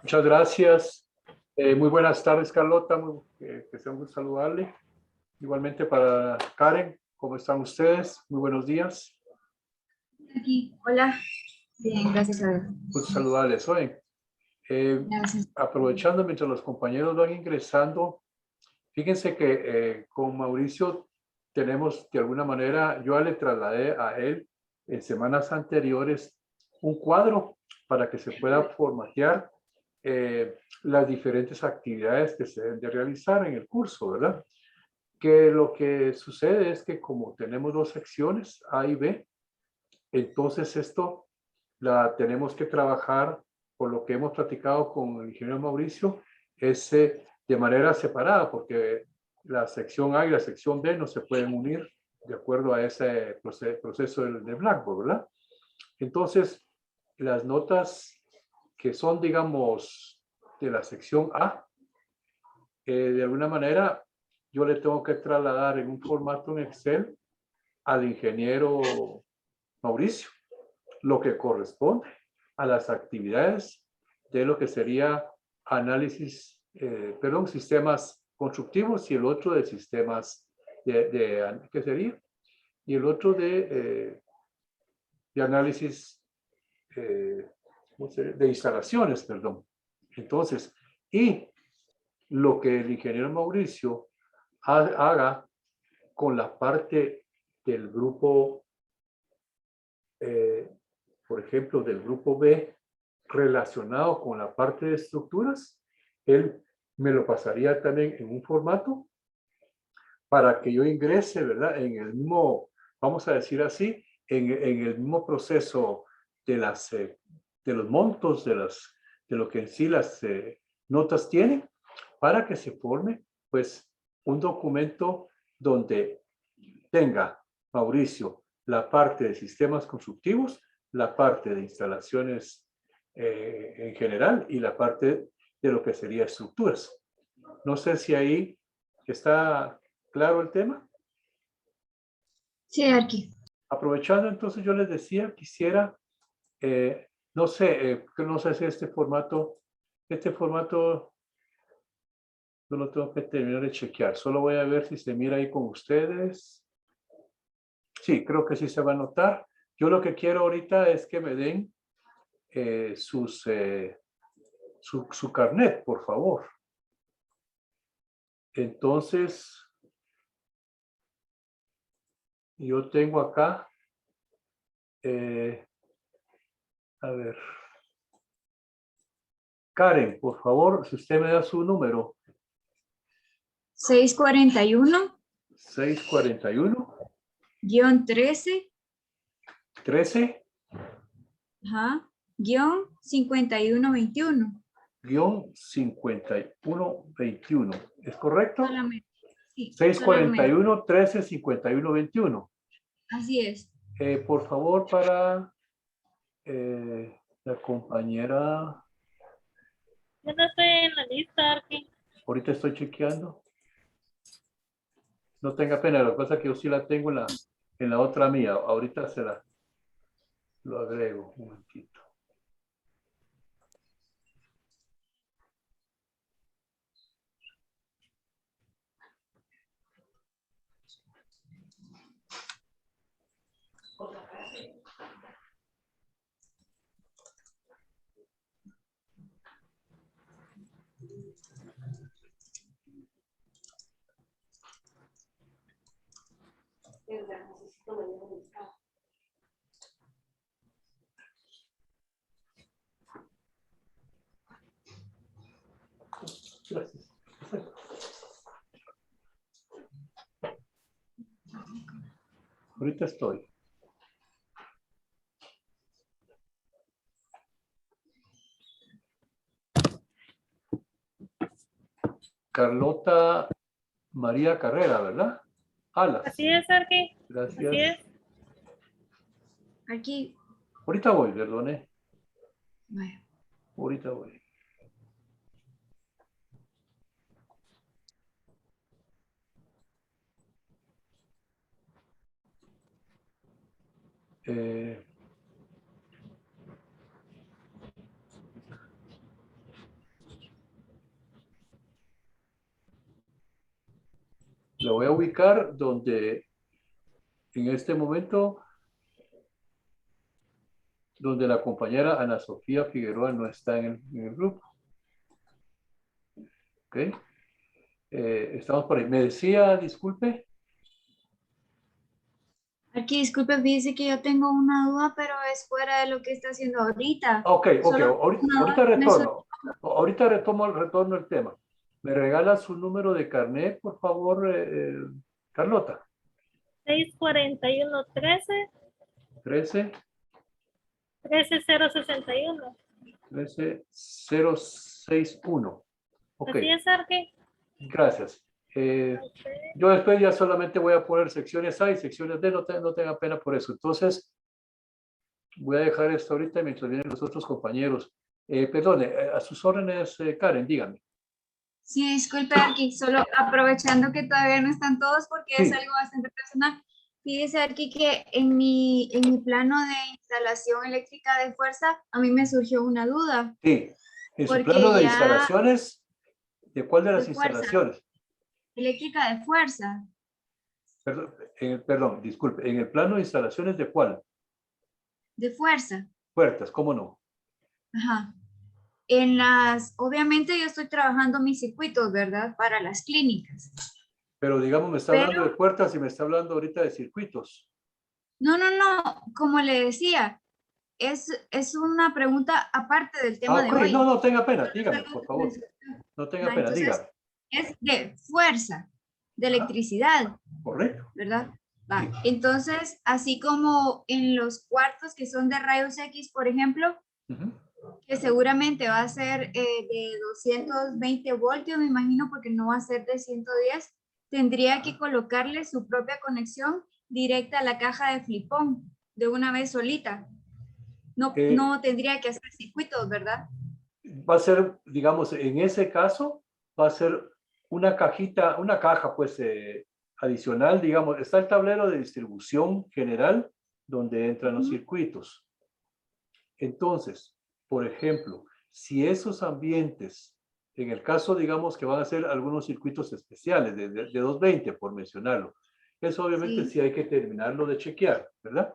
Muchas gracias. Muy buenas tardes, Carlota. Que sea un gusto saludarle. Igualmente para Karen, ¿cómo están ustedes? Muy buenos días. Aquí, hola. Bien, gracias a Dios. Gusto saludarles hoy. Gracias. Aprovechando mientras los compañeros van ingresando, fíjense que con Mauricio tenemos de alguna manera, yo le trasladé a él en semanas anteriores un cuadro para que se pueda formatear las diferentes actividades que se deben de realizar en el curso, ¿verdad? Que lo que sucede es que como tenemos dos secciones, A y B, entonces esto la tenemos que trabajar, por lo que hemos platicado con el ingeniero Mauricio, es de manera separada, porque la sección A y la sección B no se pueden unir de acuerdo a ese proceso de Blackboard, ¿verdad? Entonces, las notas que son, digamos, de la sección A, de alguna manera yo le tengo que trasladar en un formato en Excel al ingeniero Mauricio, lo que corresponde a las actividades de lo que sería análisis, sistemas constructivos y el otro de sistemas ¿qué sería? Y el otro de análisis de instalaciones, perdón. Entonces, y lo que el ingeniero Mauricio haga con la parte del grupo, por ejemplo, del grupo B, relacionado con la parte de estructuras, él me lo pasaría también en un formato para que yo ingrese, ¿verdad? En el mismo, vamos a decir así, en el mismo proceso de los montos, de lo que en sí las notas tienen, para que se forme, pues, un documento donde tenga, Mauricio, la parte de sistemas constructivos, la parte de instalaciones en general y la parte de lo que sería estructuras. No sé si ahí está claro el tema. Sí, aquí. Aprovechando, entonces yo les decía, quisiera, no sé si este formato yo lo tengo que terminar de chequear. Solo voy a ver si se mira ahí con ustedes. Sí, creo que sí se va a notar. Yo lo que quiero ahorita es que me den su carnet, por favor. Entonces, yo tengo acá, a ver, Karen, por favor, si usted me da su número. 641 641 13 13 ajá, guión 5121. 5121. ¿Es correcto? Solamente. Sí, solo el medio. 641 13 51 21. Así es. Por favor, para la compañera. Yo no estoy en la lista, Arqui. Ahorita estoy chequeando. No tenga pena, lo que pasa es que yo sí la tengo en la otra mía. Ahorita lo agrego un momentito. Gracias. Ahorita estoy. Carlota María Carrera, ¿verdad? Alas. Así es, Arqui. Gracias. Así es. Aquí. Ahorita voy, perdone. Bueno. Ahorita voy. Le voy a ubicar donde en este momento, donde la compañera Ana Sofía Figueroa no está en el grupo. ¿Ok? Estamos por ahí. Me decía, disculpe. Aquí, disculpe, dice que yo tengo una duda, pero es fuera de lo que está haciendo ahorita. Ok, Solo ahorita, una duda ahorita que me retorno. Ahorita retorno el tema. ¿Me regala su número de carnet, por favor, Carlota? 641-13, 13 13061. 13061. Ok, Así es, Arqui. gracias. Ok. Yo después ya solamente voy a poner secciones A y secciones D, no tenga pena por eso. Entonces, voy a dejar esto ahorita mientras vienen los otros compañeros. Perdone, a sus órdenes, Karen, dígame. Sí, disculpe, aquí, solo aprovechando que todavía no están todos porque es Sí. algo bastante personal. Fíjese aquí que en mi plano de instalación eléctrica de fuerza, a mí me surgió una duda, Sí, en su plano porque de ya instalaciones, ¿de cuál de de las fuerza, instalaciones? eléctrica de fuerza, Perdón, disculpe, en el plano de instalaciones, ¿de cuál? de fuerza, Puertas, ¿cómo no? ajá. Obviamente yo estoy trabajando mis circuitos, ¿verdad? Para las clínicas. Pero digamos, me está hablando de Pero, puertas y me está hablando ahorita de circuitos. no, como le decía, es una pregunta aparte del Ah, tema de ok, no, hoy. no tenga pena, dígame, por favor. No tenga pena, Entonces, dígame. es de fuerza, de Ajá, electricidad, correcto. ¿verdad? Sí. Va. Entonces, así como en los cuartos que son de rayos X, por ejemplo, Ujú. que seguramente va a ser de 220 voltios, me imagino, porque no va a ser de 110, tendría que colocarle su propia conexión directa a la caja de flipón de una vez solita. No, Eh, no tendría que hacer circuitos, ¿verdad? Va a ser, digamos, en ese caso, va a ser una cajita, una caja, pues, adicional, digamos, está el tablero de distribución general donde entran los circuitos. Entonces, por ejemplo, si esos ambientes, en el caso, digamos, que van a ser algunos circuitos especiales de 220, por mencionarlo, eso obviamente Sí, sí hay que terminarlo de chequear, ¿verdad?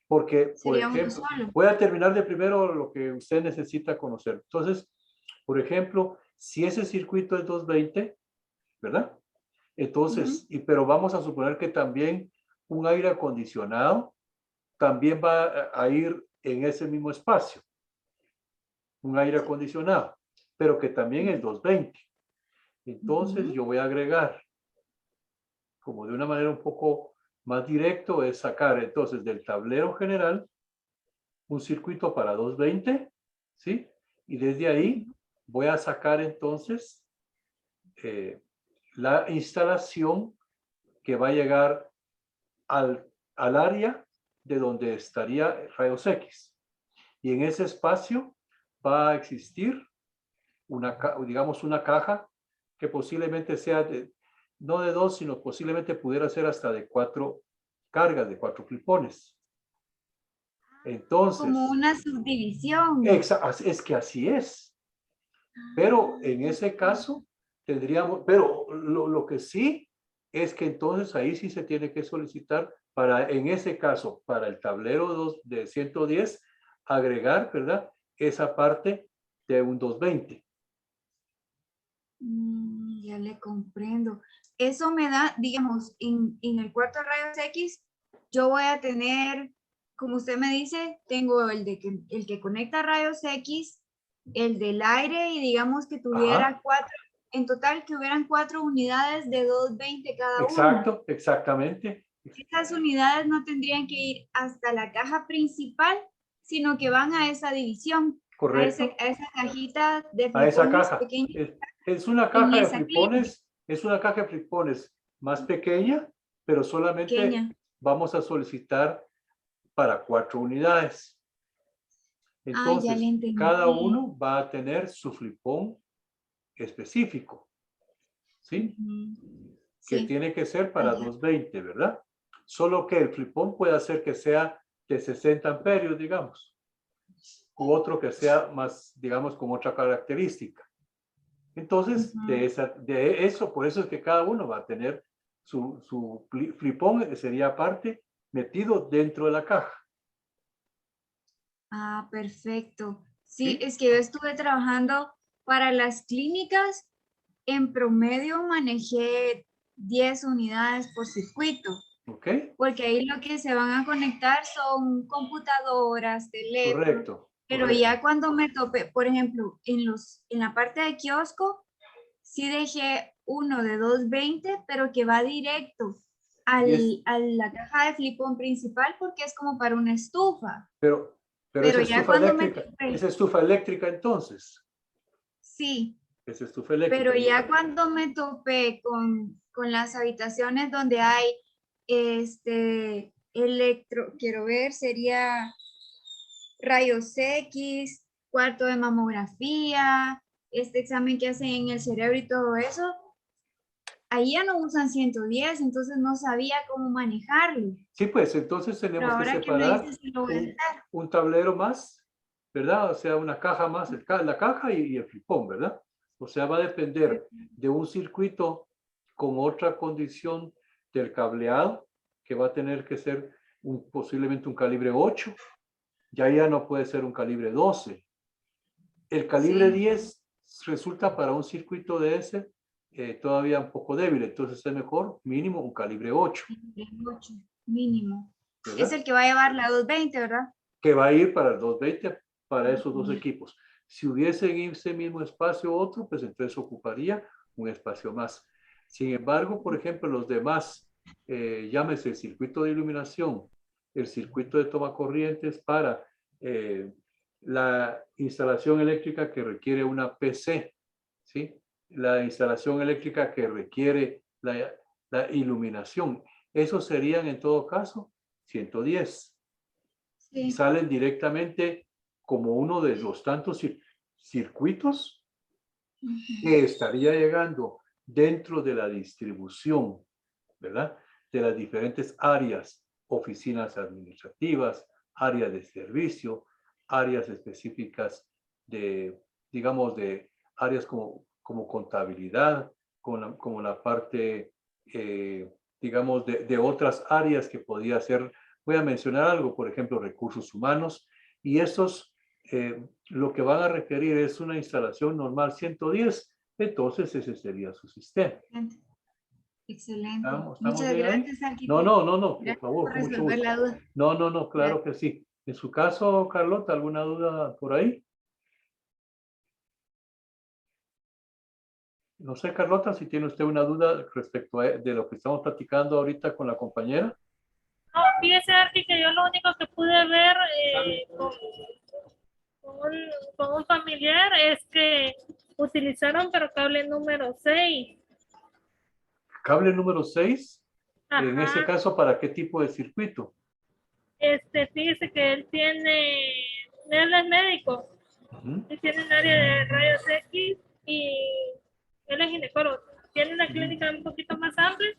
Porque, por sería uno ejemplo, solo. voy a terminar de primero lo que usted necesita conocer. Entonces, por ejemplo, si ese circuito es 220, ¿verdad? Entonces, pero vamos a suponer que también un aire acondicionado también va a ir en ese mismo espacio, un aire acondicionado, pero que también es 220. Entonces, yo voy a agregar, como de una manera un poco más directo, es sacar entonces del tablero general un circuito para 220, ¿sí? Y desde ahí voy a sacar entonces la instalación que va a llegar al área de donde estaría rayos X. Y en ese espacio va a existir digamos, una caja que posiblemente sea no de 2, sino posiblemente pudiera ser hasta de 4 cargas, de 4 flipones. Como Entonces, una subdivisión. es que así es. Pero en ese caso tendríamos, pero lo que sí es que entonces ahí sí se tiene que solicitar para, en ese caso, para el tablero de 110, agregar, ¿verdad? Esa parte de un 220. Ya le comprendo. Eso me da, digamos, en el cuarto de rayos X, yo voy a tener, como usted me dice, tengo el que conecta rayos X, el del aire y digamos que Ajá, tuviera cuatro, en total que hubieran 4 unidades de 220 cada uno. exacto, exactamente. Esas unidades no tendrían que ir hasta la caja principal, sino que van a esa división, Correcto, a esa cajita de a esa flipones caja. pequeños Es una en caja de esa clínica flipones, es una caja de flipones más pequeña, pero solamente pequeña. vamos a solicitar para 4 unidades. Ah, ya le Entonces, cada entendí. uno va a tener su flipón específico, ¿sí? Ujú. Que Sí, tiene que ser ah, para ya. 220, ¿verdad? Solo que el flipón puede hacer que sea de 60 amperios, digamos, u otro que sea más, digamos, con otra característica. Entonces, Ujú. de eso, por eso es que cada uno va a tener su flipón sería aparte, metido dentro de la caja. Ah, perfecto. Sí, ¿Sí? es que yo estuve trabajando para las clínicas. En promedio manejé 10 unidades por circuito, ¿Ok? porque ahí lo que se van a conectar son computadoras, teléfonos, Correcto, pero correcto. ya cuando me topé, por ejemplo, en la parte de kiosco, sí dejé uno de 220, pero que va directo Y es, a la caja de flipón principal porque es como para una estufa. pero, pero Pero ya cuando me topé, esa estufa eléctrica entonces, sí, esa estufa pero eléctrica. ya cuando me topé con las habitaciones donde hay quiero ver, sería rayos X, cuarto de mamografía, este examen que hacen en el cerebro y todo eso, ahí ya no usan 110, entonces no sabía cómo manejarlo. Sí, pues entonces Pero tenemos que ahora que me separar dices, sí lo voy a hacer. un tablero más, ¿verdad? O sea, una caja más, la caja y el flipón, ¿verdad? O sea, va a depender de un circuito con otra condición del cableado, que va a tener que ser posiblemente un calibre 8, ya no puede ser un calibre 12. El calibre Sí, 10 resulta para un circuito de ese todavía un poco débil, entonces es mejor mínimo un calibre 8, el 8 mínimo. Es ¿verdad? el que va a llevar la 220, ¿verdad? Que va a ir para el 220 para Ah, esos dos bien. equipos. Si hubiese en ese mismo espacio otro, pues entonces ocuparía un espacio más. Sin embargo, por ejemplo, los demás, llámese el circuito de iluminación, el circuito de toma corrientes para la instalación eléctrica que requiere una PC, ¿sí? La instalación eléctrica que requiere la iluminación. Esos serían en todo caso 110 y Sí. salen directamente como uno de los tantos circuitos Ujú. que estaría llegando dentro de la distribución, ¿verdad? De las diferentes áreas, oficinas administrativas, áreas de servicio, áreas específicas de, digamos, de áreas como contabilidad, como la parte, digamos, de otras áreas que podría ser, voy a mencionar algo, por ejemplo, recursos humanos, y estos lo que van a requerir es una instalación normal 110, entonces ese sería su sistema. Excelente. Excelente. ¿Estamos Muchas bien ahí? gracias, No, arquitecto. no, no, no, por Gracias favor, por con mucho resolver gusto. la duda. No, no, no, claro Gracias. que sí. En su caso, Carlota, ¿alguna duda por ahí? No sé, Carlota, si tiene usted una duda respecto de lo que estamos platicando ahorita con la compañera. No, fíjese, Arti, que yo lo único que pude ver con un, con un familiar es que utilizaron pero cable número 6. Cable número 6, en ese Ajá. caso, ¿para qué tipo de circuito? Fíjese que él es médico, Ujú, y tiene un área de rayos X y él es ginecólogo. Tiene una ujú. clínica un poquito más amplia,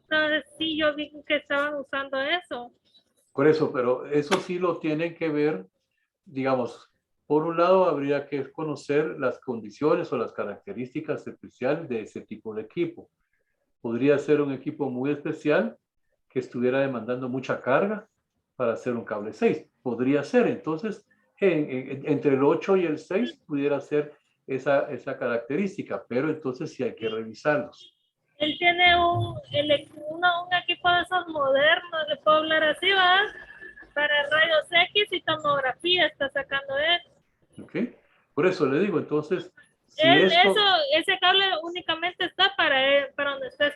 entonces sí yo vi que estaban usando eso. Por eso, pero eso sí lo tienen que ver, digamos, por un lado habría que conocer las condiciones o las características especiales de ese tipo de equipo. Podría ser un equipo muy especial que estuviera demandando mucha carga para hacer un cable 6. Podría ser, entonces, entre el 8 y el 6 pudiera ser esa característica, pero entonces sí hay que revisarlos. Él tiene un equipo de esos modernos, le puedo hablar así, ¿va? Para rayos X y tomografía está sacando él. ¿Ok? Por eso le digo, entonces, si Eso, esto, ese cable únicamente está para él, para donde está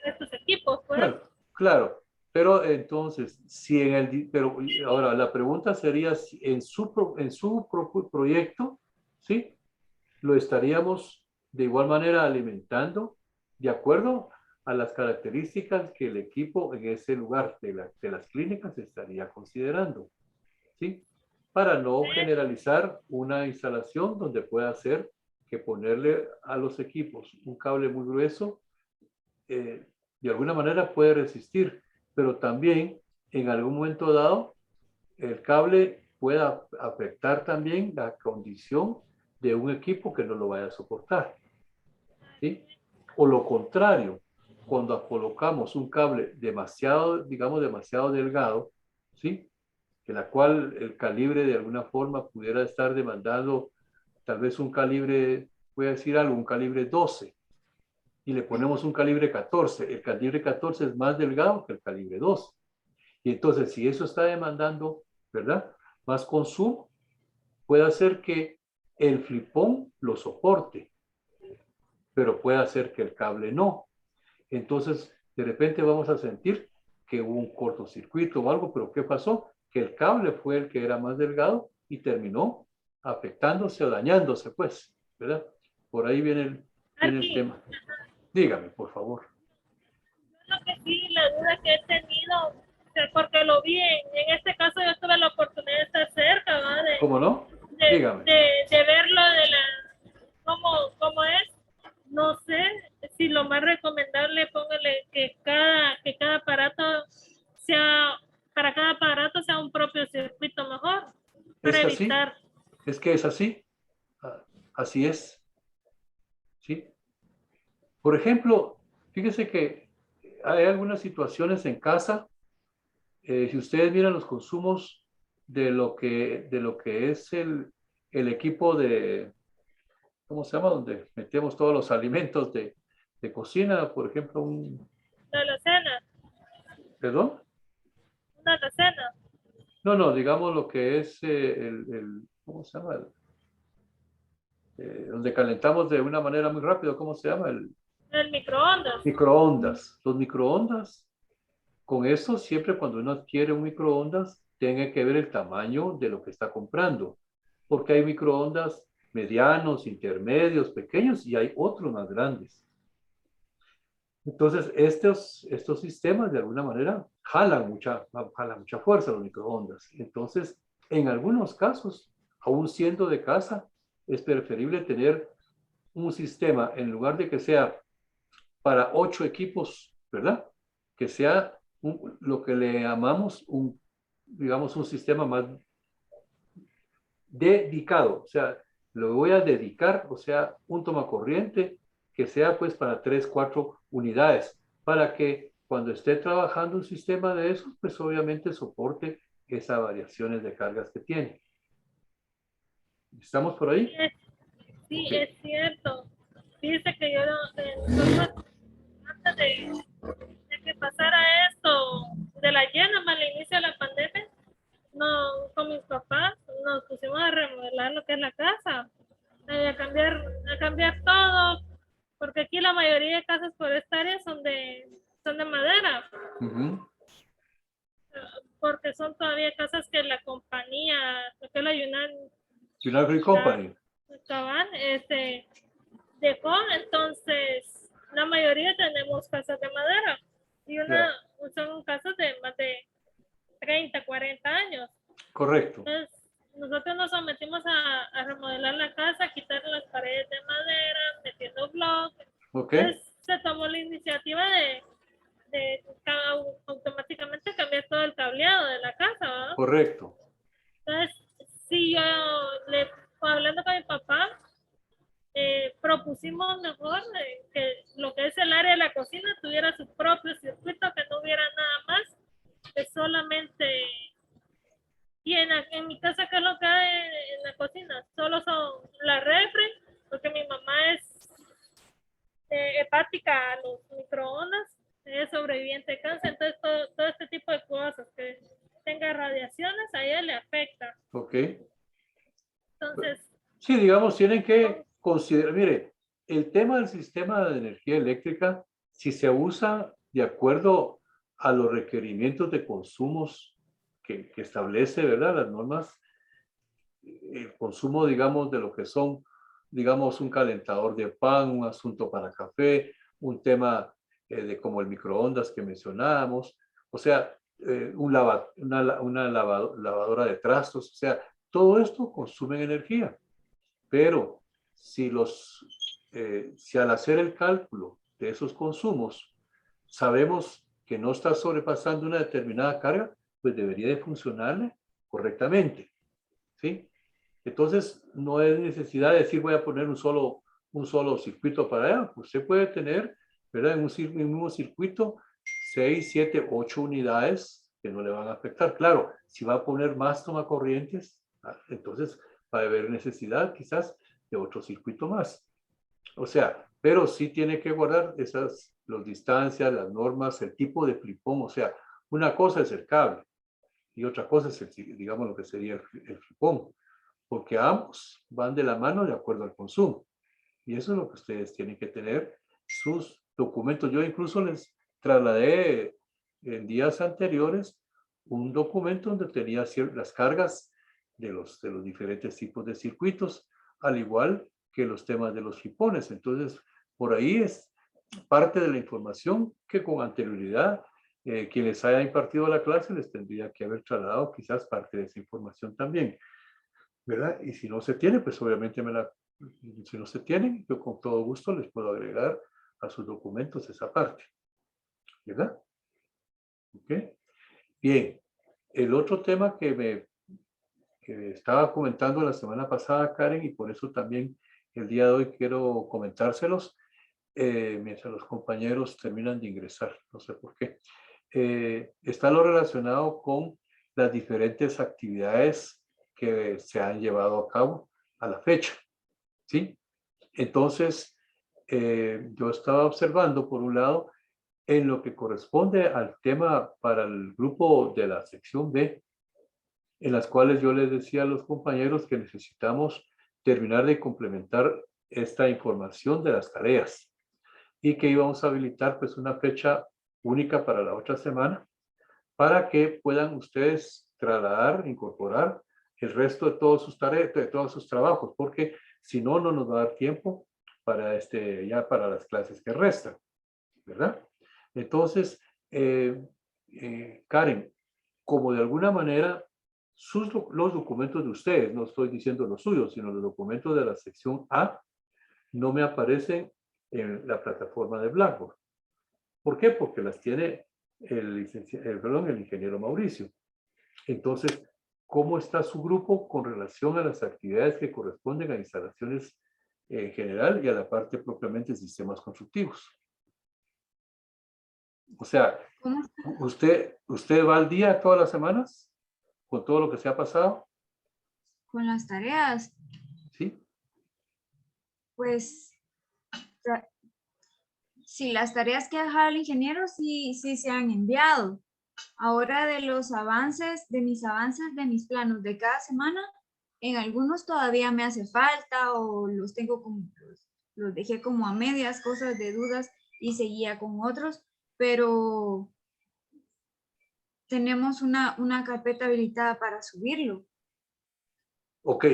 estos equipos, pues. bueno, claro, pero entonces, si en pero ahora la pregunta sería si en su propio proyecto, ¿sí? Lo estaríamos de igual manera alimentando de acuerdo a las características que el equipo en ese lugar de las clínicas estaría considerando, ¿sí? Para no generalizar una instalación donde pueda ser que ponerle a los equipos un cable muy grueso, eh, de alguna manera puede resistir, pero también en algún momento dado el cable pueda afectar también la condición de un equipo que no lo vaya a soportar, ¿sí? O lo contrario, cuando colocamos un cable demasiado, digamos, demasiado delgado, ¿sí? En la cual el calibre de alguna forma pudiera estar demandando tal vez un calibre, voy a decir algo, un calibre 12, y le ponemos un calibre 14. El calibre 14 es más delgado que el calibre 12. Y entonces, si eso está demandando, ¿verdad?, más consumo, puede hacer que el flipón lo soporte, pero puede hacer que el cable no. Entonces, de repente vamos a sentir que hubo un cortocircuito o algo, pero ¿qué pasó? Que el cable fue el que era más delgado y terminó afectándose o dañándose, pues, ¿verdad? Por ahí viene el Aquí, tema. Dígame, por favor. lo que sí, la duda que he tenido, o sea, porque lo vi, en este caso yo tuve la oportunidad de estar cerca, ¿verdad? ¿Cómo no? De, Dígame. de verlo, cómo es. No sé si lo más recomendable, póngale que cada aparato sea, para cada aparato sea un propio circuito mejor, para Es así, evitar. es que es así. Así es, ¿sí? Por ejemplo, fíjese que hay algunas situaciones en casa. Si ustedes miran los consumos de lo que es el equipo de, ¿cómo se llama? Donde metemos todos los alimentos de cocina, por ejemplo, Una alacena, ¿perdón? una alacena, No, no, digamos lo que es ¿cómo se llama? Donde calentamos de una manera muy rápida, ¿cómo se llama? El el microondas. microondas. Los microondas, con eso siempre cuando uno adquiere un microondas, tiene que ver el tamaño de lo que está comprando, porque hay microondas medianos, intermedios, pequeños y hay otros más grandes. Entonces, estos sistemas de alguna manera jalan mucha fuerza los microondas. Entonces, en algunos casos, aún siendo de casa, es preferible tener un sistema, en lugar de que sea para 8 equipos, ¿verdad? Que sea lo que le llamamos digamos, un sistema más dedicado. O sea, lo voy a dedicar, o sea, un tomacorriente que sea pues para 3, 4 unidades, para que cuando esté trabajando un sistema de esos, pues obviamente soporte esas variaciones de cargas que tiene. ¿Estamos por ahí? Sí, Ok. es cierto. Fíjese que yo, nosotros, antes de que pasara esto de la llena, más al inicio de la pandemia, no, con mis papás nos pusimos a remodelar lo que es la casa, a cambiar todo, porque aquí la mayoría de casas por esta área son de madera, Ujú. porque son todavía casas que la compañía, lo que es la Yunnan United Fruit Company. Cabán, dejó. Entonces la mayoría tenemos casas de madera y Yeah. son casas de más de 30, 40 años. Correcto. Entonces, nosotros nos sometimos a remodelar la casa, quitar las paredes de madera, metiendo bloques. Ok. Entonces, se tomó la iniciativa de automáticamente cambiar todo el cableado de la casa, ¿verdad? Correcto. Entonces, sí, hablando con mi papá, propusimos mejor que lo que es el área de la cocina tuviera su propio circuito, que no hubiera nada más, que solamente. Y en mi casa, ¿qué es lo que hay en la cocina? Solo son la refri, porque mi mamá es hepática a los microondas, es sobreviviente de cáncer, entonces todo este tipo de cosas que tenga radiaciones a ella le afecta. Ok. Entonces, Sí, digamos, tienen que considerar, mire, el tema del sistema de energía eléctrica, si se usa de acuerdo a los requerimientos de consumos que establece, ¿verdad? Las normas, el consumo, digamos, de lo que son, digamos, un calentador de pan, un asunto para café, un tema de como el microondas que mencionábamos, o sea, una lavadora de trastos, o sea, todo esto consume energía. Pero si al hacer el cálculo de esos consumos sabemos que no está sobrepasando una determinada carga, pues debería de funcionarle correctamente, ¿sí? Entonces, no es necesidad de decir voy a poner un solo circuito para allá. Usted puede tener ¿verdad? En un mismo circuito, 6, 7, 8 unidades que no le van a afectar. Claro, si va a poner más tomacorrientes, entonces va a haber necesidad quizás de otro circuito más. O sea, pero sí tiene que guardar esas, las distancias, las normas, el tipo de flipón. O sea, una cosa es el cable y otra cosa es, digamos, lo que sería el flipón, porque ambos van de la mano de acuerdo al consumo. Y eso es lo que ustedes tienen que tener, sus documentos. Yo incluso les trasladé en días anteriores un documento donde tenía las cargas de los diferentes tipos de circuitos, al igual que los temas de los flipones. Entonces, por ahí es parte de la información que con anterioridad quien les haya impartido la clase les tendría que haber trasladado quizás parte de esa información también, ¿verdad? Y si no se tiene, pues obviamente si no se tienen, yo con todo gusto les puedo agregar a sus documentos esa parte, ¿verdad? ¿Ok? Bien, el otro tema que estaba comentando la semana pasada, Karen, y por eso también el día de hoy quiero comentárselos, mientras los compañeros terminan de ingresar, no sé por qué. Está lo relacionado con las diferentes actividades que se han llevado a cabo a la fecha, ¿sí? Entonces, yo estaba observando, por un lado, en lo que corresponde al tema para el grupo de la sección B, en las cuales yo les decía a los compañeros que necesitamos terminar de complementar esta información de las tareas y que íbamos a habilitar pues una fecha única para la otra semana para que puedan ustedes trasladar, incorporar el resto de todos sus tareas, de todos sus trabajos, porque si no, no nos va a dar tiempo para ya para las clases que restan, ¿verdad? Entonces, Karen, como de alguna manera los documentos de ustedes, no estoy diciendo los suyos, sino los documentos de la sección A, no me aparecen en la plataforma de Blackboard. ¿Por qué? Porque las tiene el ingeniero Mauricio. Entonces, ¿cómo está su grupo con relación a las actividades que corresponden a instalaciones en general y a la parte propiamente de sistemas constructivos? O sea, ¿Cómo? ¿usted va al día todas las semanas con todo lo que se ha pasado? Con las tareas, ¿Sí? pues sí, las tareas que ha dejado el ingeniero sí se han enviado. Ahora de los avances, de mis planos de cada semana, en algunos todavía me hace falta o los tengo como, los dejé como a medias, cosas de dudas y seguía con otros, pero tenemos una carpeta habilitada para subirlo. Ok,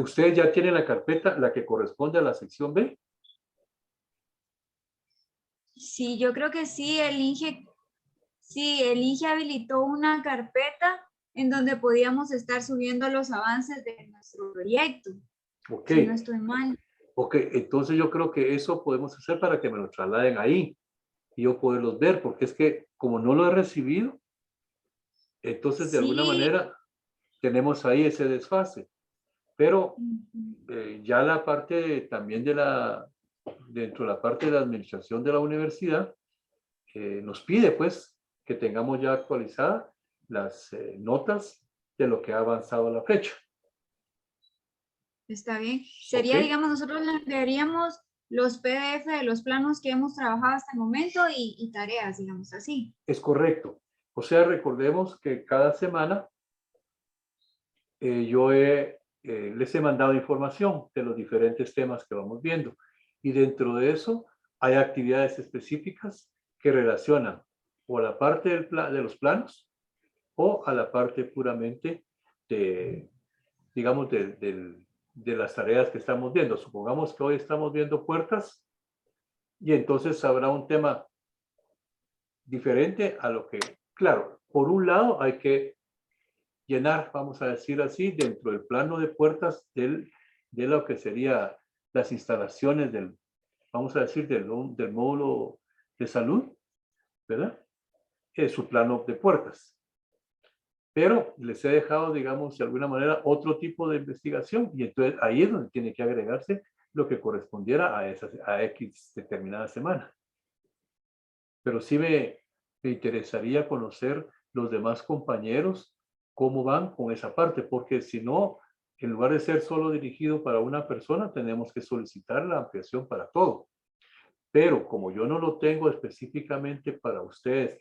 ¿ustedes ya tienen la carpeta, la que corresponde a la sección B? Sí, yo creo que sí, el INGE habilitó una carpeta en donde podíamos estar subiendo los avances de nuestro proyecto, Ok, si no estoy mal. ok, entonces yo creo que eso podemos hacer para que me lo trasladen ahí y yo poderlos ver, porque es que como no lo he recibido, entonces de alguna Sí, manera tenemos ahí ese desfase. Pero ya la parte también dentro de la parte de la administración de la universidad, nos pide pues que tengamos ya actualizadas las notas de lo que ha avanzado a la fecha. está bien. ¿Ok? Sería, digamos, nosotros le enviaríamos los PDF de los planos que hemos trabajado hasta el momento y tareas, digamos así. Es correcto. O sea, recordemos que cada semana yo les he mandado información de los diferentes temas que vamos viendo. Y dentro de eso hay actividades específicas que relacionan o a la parte de los planos o a la parte puramente de, digamos, de las tareas que estamos viendo. Supongamos que hoy estamos viendo puertas y entonces habrá un tema diferente a lo que, claro, por un lado hay que llenar, vamos a decir así, dentro del plano de puertas de lo que sería las instalaciones vamos a decir, del módulo de salud, ¿verdad? Es su plano de puertas. Pero les he dejado, digamos, de alguna manera, otro tipo de investigación y entonces ahí es donde tiene que agregarse lo que correspondiera a X determinada semana. pero sí me interesaría conocer los demás compañeros cómo van con esa parte, porque si no, en lugar de ser solo dirigido para una persona, tenemos que solicitar la ampliación para todo. Pero como yo no lo tengo específicamente para ustedes,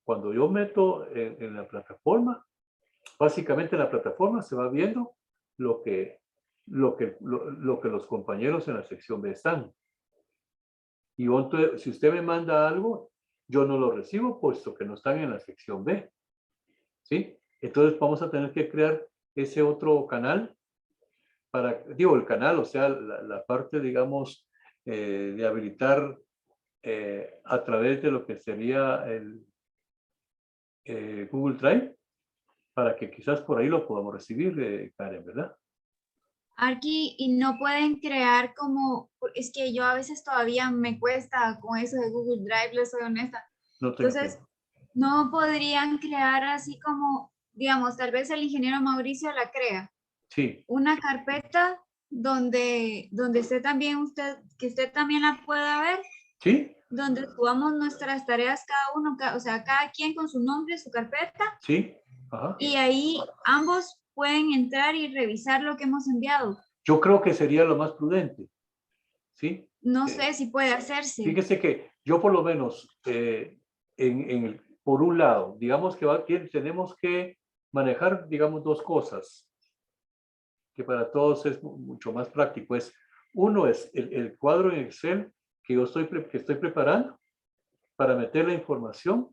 cuando yo meto en la plataforma, básicamente en la plataforma se va viendo lo que los compañeros en la sección B están. Y entonces, si usted me manda algo, yo no lo recibo, puesto que no están en la sección B. ¿Sí? Entonces vamos a tener que crear ese otro canal el canal, o sea, la parte, digamos, de habilitar a través de lo que sería el Google Drive, para que quizás por ahí lo podamos recibir, Karen, ¿verdad? Arqui, y no pueden crear como, es que yo a veces todavía me cuesta con eso de Google Drive, les soy honesta. No te Entonces, entiendo. no podrían crear así como, digamos, tal vez el ingeniero Mauricio la crea, Sí, una carpeta donde esté también usted, que usted también la pueda ver, sí, donde subamos nuestras tareas cada uno, o sea, cada quien con su nombre, su carpeta, sí. Ajá. y ahí ambos pueden entrar y revisar lo que hemos enviado. Yo creo que sería lo más prudente. ¿Sí? No sé si puede hacerse. Fíjese que yo por lo menos, por un lado, digamos que tenemos que manejar, digamos, dos cosas que para todos es mucho más práctico. Uno es el cuadro en Excel que que estoy preparando para meter la información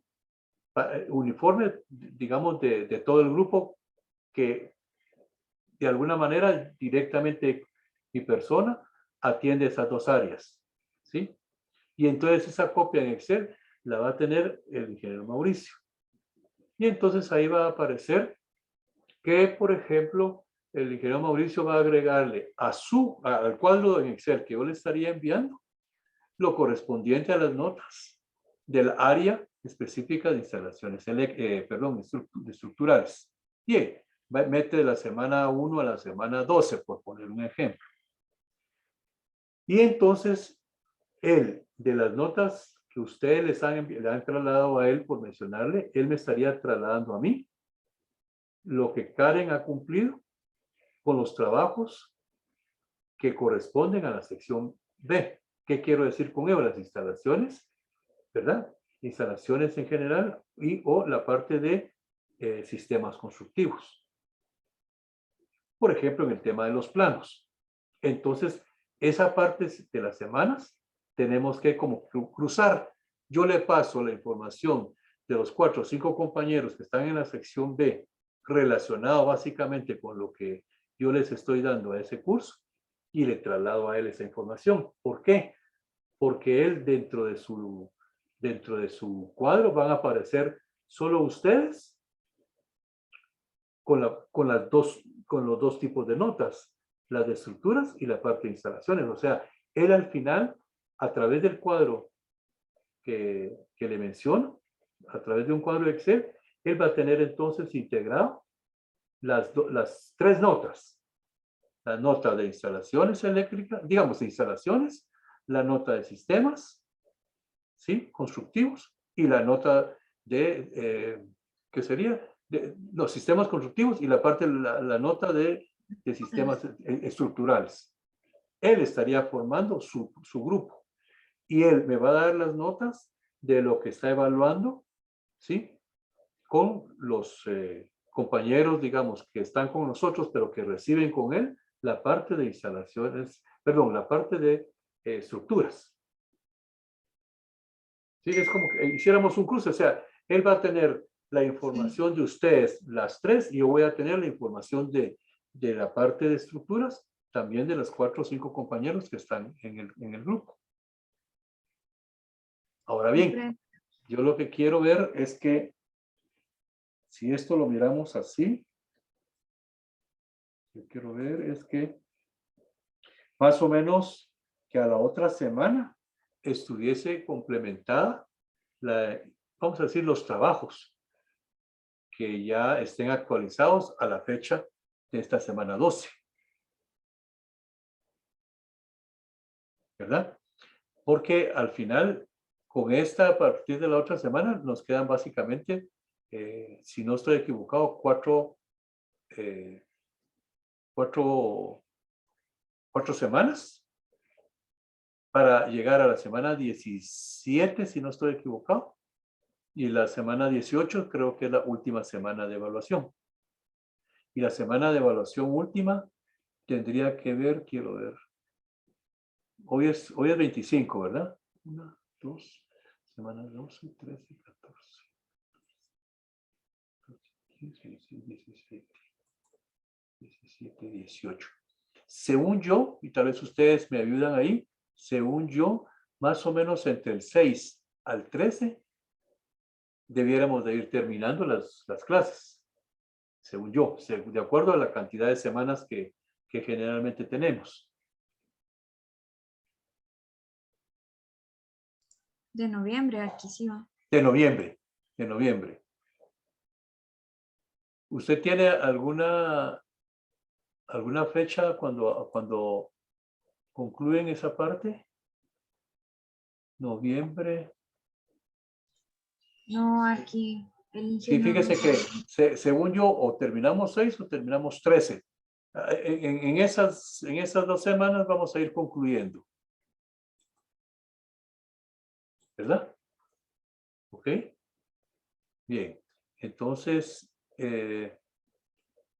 uniforme, digamos, de todo el grupo, que de alguna manera directamente mi persona atiende esas dos áreas. ¿Sí? Y entonces esa copia en Excel la va a tener el ingeniero Mauricio. Y entonces ahí va a aparecer que, por ejemplo, el ingeniero Mauricio va a agregarle al cuadro en Excel que yo le estaría enviando lo correspondiente a las notas del área específica de instalaciones, estructurales. Bien, mete de la semana 1 a la semana 12, por poner un ejemplo. Y entonces, él, de las notas que ustedes le han trasladado a él por mencionarle, él me estaría trasladando a mí lo que Karen ha cumplido con los trabajos que corresponden a la sección B. ¿Qué quiero decir con ello? Las instalaciones, ¿verdad? Instalaciones en general o la parte de sistemas constructivos. Por ejemplo, en el tema de los planos. Entonces, esa parte de las semanas tenemos que como cruzar. Yo le paso la información de los 4 o 5 compañeros que están en la sección B, relacionado básicamente con lo que yo les estoy dando a ese curso, y le traslado a él esa información. ¿Por qué? Porque él dentro de su cuadro van a aparecer solo ustedes con los dos tipos de notas, las de estructuras y la parte de instalaciones. O sea, él al final, a través del cuadro que le menciono, a través de un cuadro de Excel, él va a tener entonces integrado las tres notas. La nota de instalaciones eléctricas, digamos, de instalaciones, la nota de sistemas, ¿sí? Constructivos, y la nota de, ¿qué sería? De los sistemas constructivos, y la parte, la nota de sistemas estructurales. Él estaría formando su grupo, y él me va a dar las notas de lo que está evaluando, ¿sí? Con los compañeros, digamos, que están con nosotros, pero que reciben con él la parte de instalaciones, perdón, la parte de estructuras. Sí, es como que hiciéramos un cruce, o sea, él va a tener la información de ustedes, las tres, y yo voy a tener la información de la parte de estructuras, también de los 4 o 5 compañeros que están en el grupo. Ahora bien, yo lo que quiero ver es que si esto lo miramos así, yo quiero ver es que más o menos que a la otra semana estuviese complementada vamos a decir, los trabajos que ya estén actualizados a la fecha de esta semana 12. ¿Verdad? Porque al final, con esta, a partir de la otra semana, nos quedan básicamente, si no estoy equivocado, cuatro semanas para llegar a la semana 17, si no estoy equivocado. Y la semana 18 creo que es la última semana de evaluación. Y la semana de evaluación última tendría que ver, quiero ver. Hoy es 25, ¿verdad? 1, 2, semana 12, 13, 14, 15, 16, 17, 17, 18. Según yo, y tal vez ustedes me ayudan ahí, según yo, más o menos entre el 6 al 13 debiéramos de ir terminando las clases, según yo, de acuerdo a la cantidad de semanas que generalmente tenemos. De noviembre, aquí sí va. De noviembre. ¿Usted tiene alguna fecha cuando concluyen esa parte? Noviembre. No, aquí. El Sí, ingeniero fíjese que según yo, o terminamos 6 o terminamos 13. En esas 2 semanas vamos a ir concluyendo. ¿Verdad? ¿Ok? Bien. Entonces, ese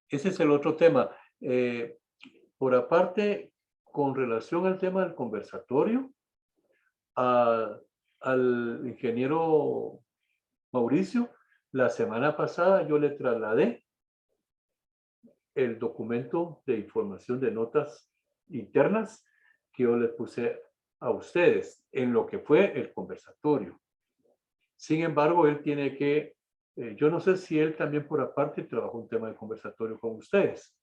es el otro tema. Por aparte, con relación al tema del conversatorio, al ingeniero Mauricio, la semana pasada yo le trasladé el documento de información de notas internas que yo les puse a ustedes en lo que fue el conversatorio. Sin embargo, él tiene que, yo no sé si él también por aparte trabajó un tema de conversatorio con ustedes.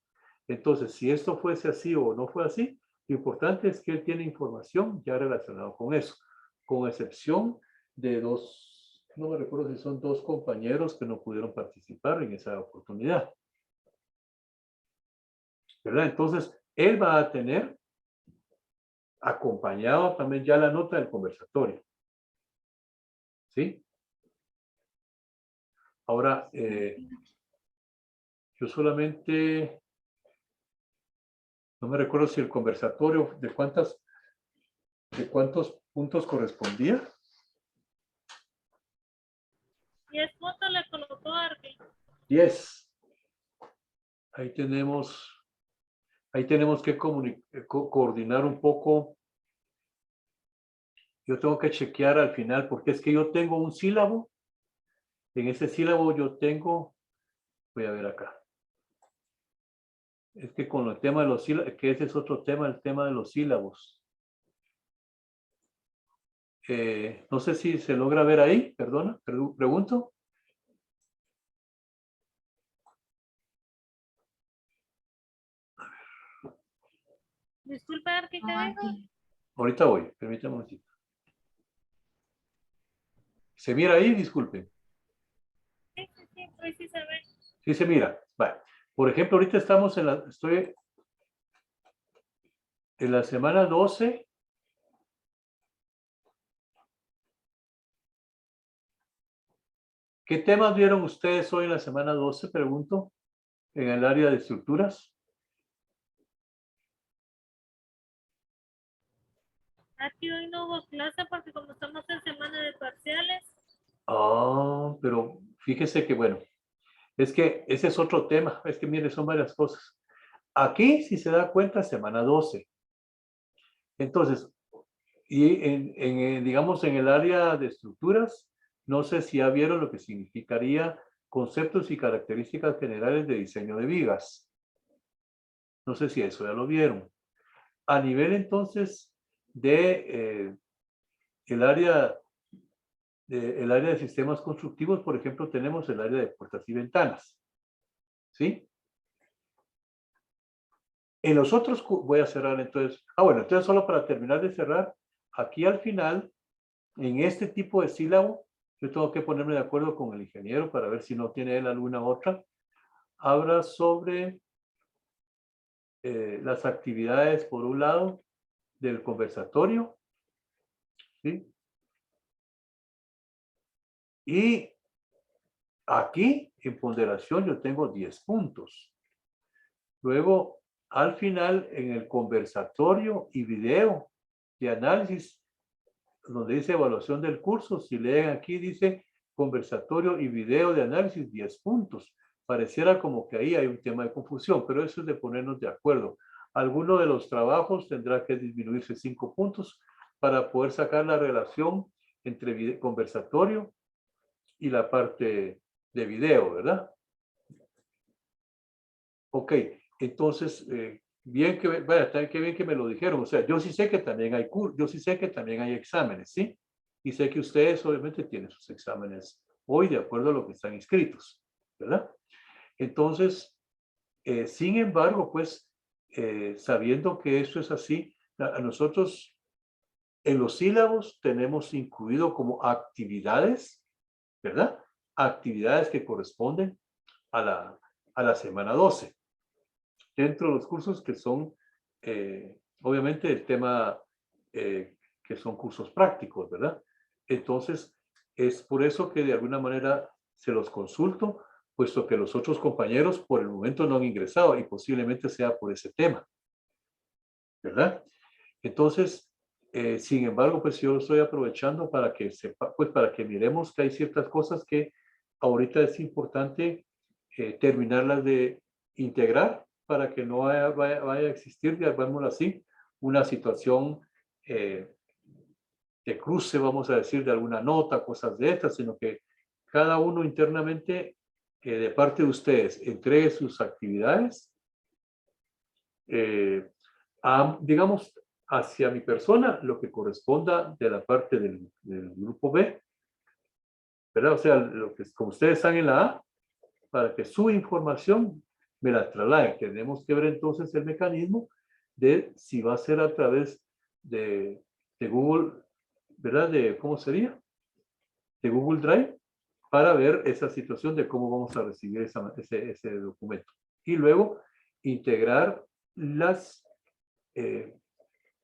Entonces, si esto fuese así o no fue así, lo importante es que él tiene información ya relacionada con eso, con excepción de dos, no me recuerdo si son 2 compañeros que no pudieron participar en esa oportunidad. ¿Verdad? Entonces, él va a tener acompañado también ya la nota del conversatorio. ¿Sí? Ahora, yo solamente, no me recuerdo si el conversatorio, de cuántos puntos correspondía. 10 puntos le colocó Arby. 10. Ahí tenemos que coordinar un poco. Yo tengo que chequear al final, porque es que yo tengo un sílabo. En ese sílabo yo tengo, voy a ver acá. Es que con el tema de los sílabos, que ese es otro tema, el tema de los sílabos. No sé si se logra ver ahí, perdona, pregunto. Disculpe, Arby, ¿qué No, dijo? aquí. Ahorita voy, permítame un momentito. ¿Se mira ahí? Disculpe. Sí, hoy sí se ve. Sí se mira. Vale. Por ejemplo, ahorita estamos estoy en la semana 12. ¿Qué temas vieron ustedes hoy en la semana 12, pregunto, en el área de estructuras? Aquí hoy no hubo clase porque como estamos en semana de parciales. Pero fíjese que, bueno, es que ese es otro tema. Es que, mire, son varias cosas. Aquí, si se da cuenta, semana 12. Entonces, y digamos, en el área de estructuras, no sé si ya vieron lo que significaría conceptos y características generales de diseño de vigas. No sé si eso ya lo vieron. A nivel, entonces, de el área de sistemas constructivos, por ejemplo, tenemos el área de puertas y ventanas. ¿Sí? En los otros, voy a cerrar entonces. Bueno, entonces solo para terminar de cerrar, aquí al final, en este tipo de sílabo, yo tengo que ponerme de acuerdo con el ingeniero para ver si no tiene él alguna otra. Habla sobre las actividades, por un lado, del conversatorio. ¿Sí? Y aquí en ponderación yo tengo 10 puntos. Luego, al final, en el conversatorio y video de análisis, donde dice evaluación del curso, si leen aquí dice conversatorio y video de análisis, 10 puntos. Pareciera como que ahí hay un tema de confusión, pero eso es de ponernos de acuerdo. Alguno de los trabajos tendrá que disminuirse 5 puntos para poder sacar la relación entre conversatorio y la parte de video, ¿verdad? Ok, entonces, bien que, vaya, qué bien que me lo dijeron. O sea, yo sí sé que también hay yo sí sé que también hay exámenes, ¿sí? Y sé que ustedes obviamente tienen sus exámenes hoy de acuerdo a lo que están inscritos, ¿verdad? Entonces, sin embargo, pues, sabiendo que esto es así, a nosotros en los sílabos tenemos incluido como actividades, ¿verdad? Actividades que corresponden a la semana 12. Dentro de los cursos que son, obviamente, el tema que son cursos prácticos, ¿verdad? Entonces, es por eso que de alguna manera se los consulto, puesto que los otros compañeros por el momento no han ingresado y posiblemente sea por ese tema, ¿verdad? Entonces, sin embargo, pues yo lo estoy aprovechando para que sepa, pues para que miremos que hay ciertas cosas que ahorita es importante terminarlas de integrar para que no vaya a existir, digámoslo así, una situación de cruce, vamos a decir, de alguna nota, cosas de estas, sino que cada uno internamente, de parte de ustedes, entregue sus actividades, digamos, hacia mi persona, lo que corresponda de la parte del grupo B, ¿verdad? O sea, lo que, como ustedes están en la A, para que su información me la traslade. Tenemos que ver entonces el mecanismo de si va a ser a través de Google, ¿verdad? ¿Cómo sería? De Google Drive, para ver esa situación de cómo vamos a recibir ese documento. Y luego integrar los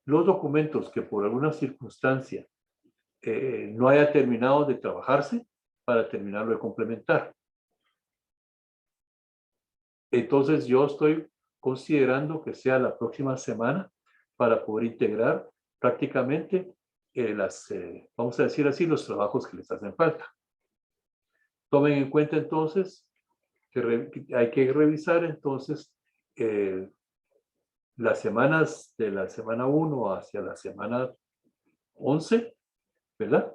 documentos que por alguna circunstancia no haya terminado de trabajarse para terminarlo de complementar. Entonces yo estoy considerando que sea la próxima semana para poder integrar prácticamente vamos a decir así, los trabajos que les hacen falta. Tomen en cuenta entonces que hay que revisar entonces las semanas de la semana 1 hacia la semana 11, ¿verdad?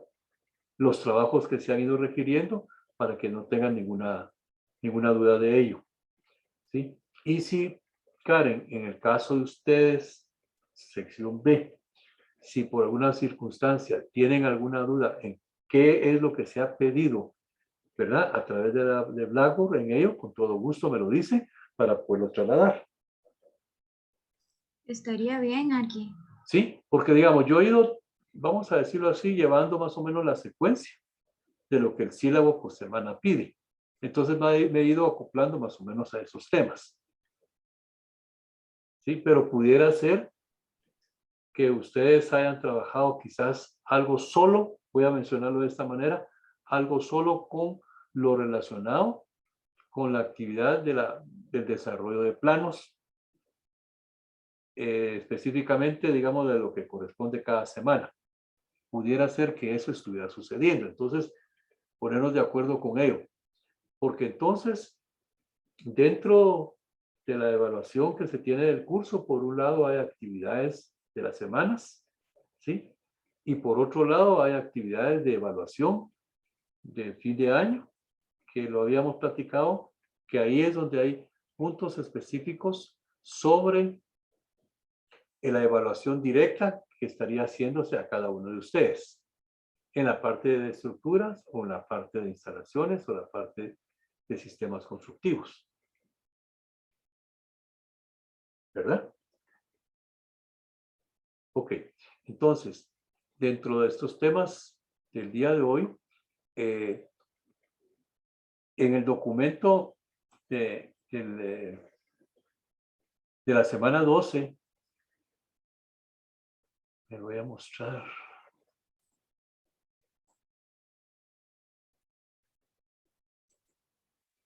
Los trabajos que se han ido requiriendo para que no tengan ninguna duda de ello, ¿sí? Y si, Karen, en el caso de ustedes, sección B, si por alguna circunstancia tienen alguna duda en qué es lo que se ha pedido, ¿verdad? A través de Blackboard, en ello, con todo gusto me lo dice para poderlo trasladar. Estaría bien aquí. ¿Sí? Porque, digamos, yo he ido, vamos a decirlo así, llevando más o menos la secuencia de lo que el sílabo por semana pide. Entonces me he ido acoplando más o menos a esos temas. ¿Sí? Pero pudiera ser que ustedes hayan trabajado quizás algo solo, voy a mencionarlo de esta manera, algo solo con lo relacionado con la actividad del desarrollo de planos, específicamente, digamos, de lo que corresponde cada semana. Pudiera ser que eso estuviera sucediendo. Entonces, ponernos de acuerdo con ello. Porque entonces, dentro de la evaluación que se tiene del curso, por un lado hay actividades de las semanas, ¿sí? Y por otro lado hay actividades de evaluación de fin de año, que lo habíamos platicado, que ahí es donde hay puntos específicos sobre la evaluación directa que estaría haciéndose a cada uno de ustedes, en la parte de estructuras o en la parte de instalaciones o la parte de sistemas constructivos. ¿Verdad? Ok, entonces, dentro de estos temas del día de hoy, en el documento de la semana 12, me voy a mostrar.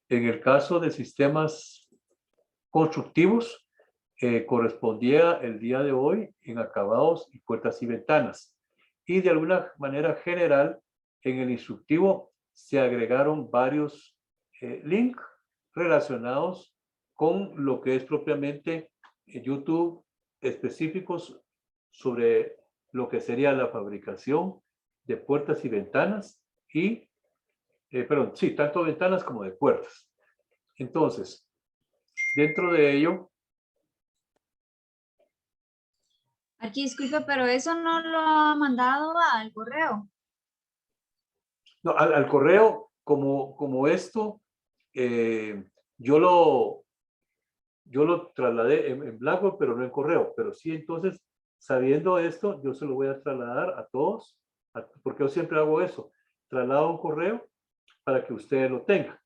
En el caso de sistemas constructivos, correspondía el día de hoy en acabados y puertas y ventanas. Y de alguna manera general, en el instructivo se agregaron varios links relacionados con lo que es propiamente YouTube, específicos sobre lo que sería la fabricación de puertas y ventanas y, perdón, sí, tanto ventanas como de puertas. Entonces, dentro de ello, Aquí, disculpe, pero eso no lo ha mandado al correo. no, al correo, como esto, yo lo trasladé en Blackboard, pero no en correo. Pero sí, entonces, sabiendo esto, yo se lo voy a trasladar a todos, porque yo siempre hago eso. Traslado un correo para que ustedes lo tengan,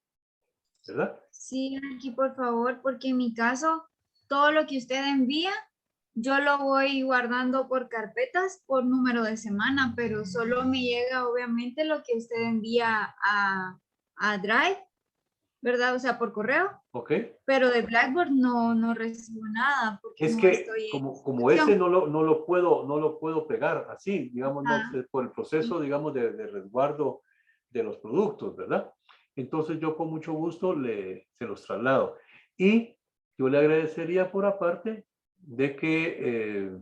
¿verdad? Sí, aquí por favor, porque en mi caso, todo lo que usted envía, yo lo voy guardando por carpetas, por número de semana, pero solo me llega obviamente lo que usted envía a Drive, ¿verdad? O sea, por correo, ¿Ok? pero de Blackboard no recibo nada porque Es no que estoy en como ese acción. no lo puedo pegar así, digamos, no, Ah, por el proceso, digamos, de resguardo de los productos, ¿verdad? Entonces yo con mucho gusto se los traslado. Y yo le agradecería por aparte de que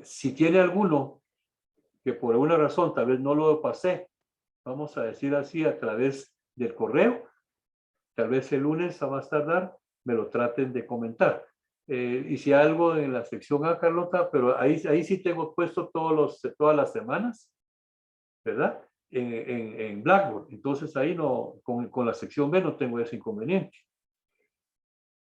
si tiene alguno que por alguna razón tal vez no lo pasé, vamos a decir así, a través del correo, tal vez el lunes a más tardar me lo traten de comentar. Y si algo en la sección A, Carlota, pero ahí sí tengo puesto todas las semanas, ¿verdad? En Blackboard. Entonces ahí no, con la sección B no tengo ese inconveniente.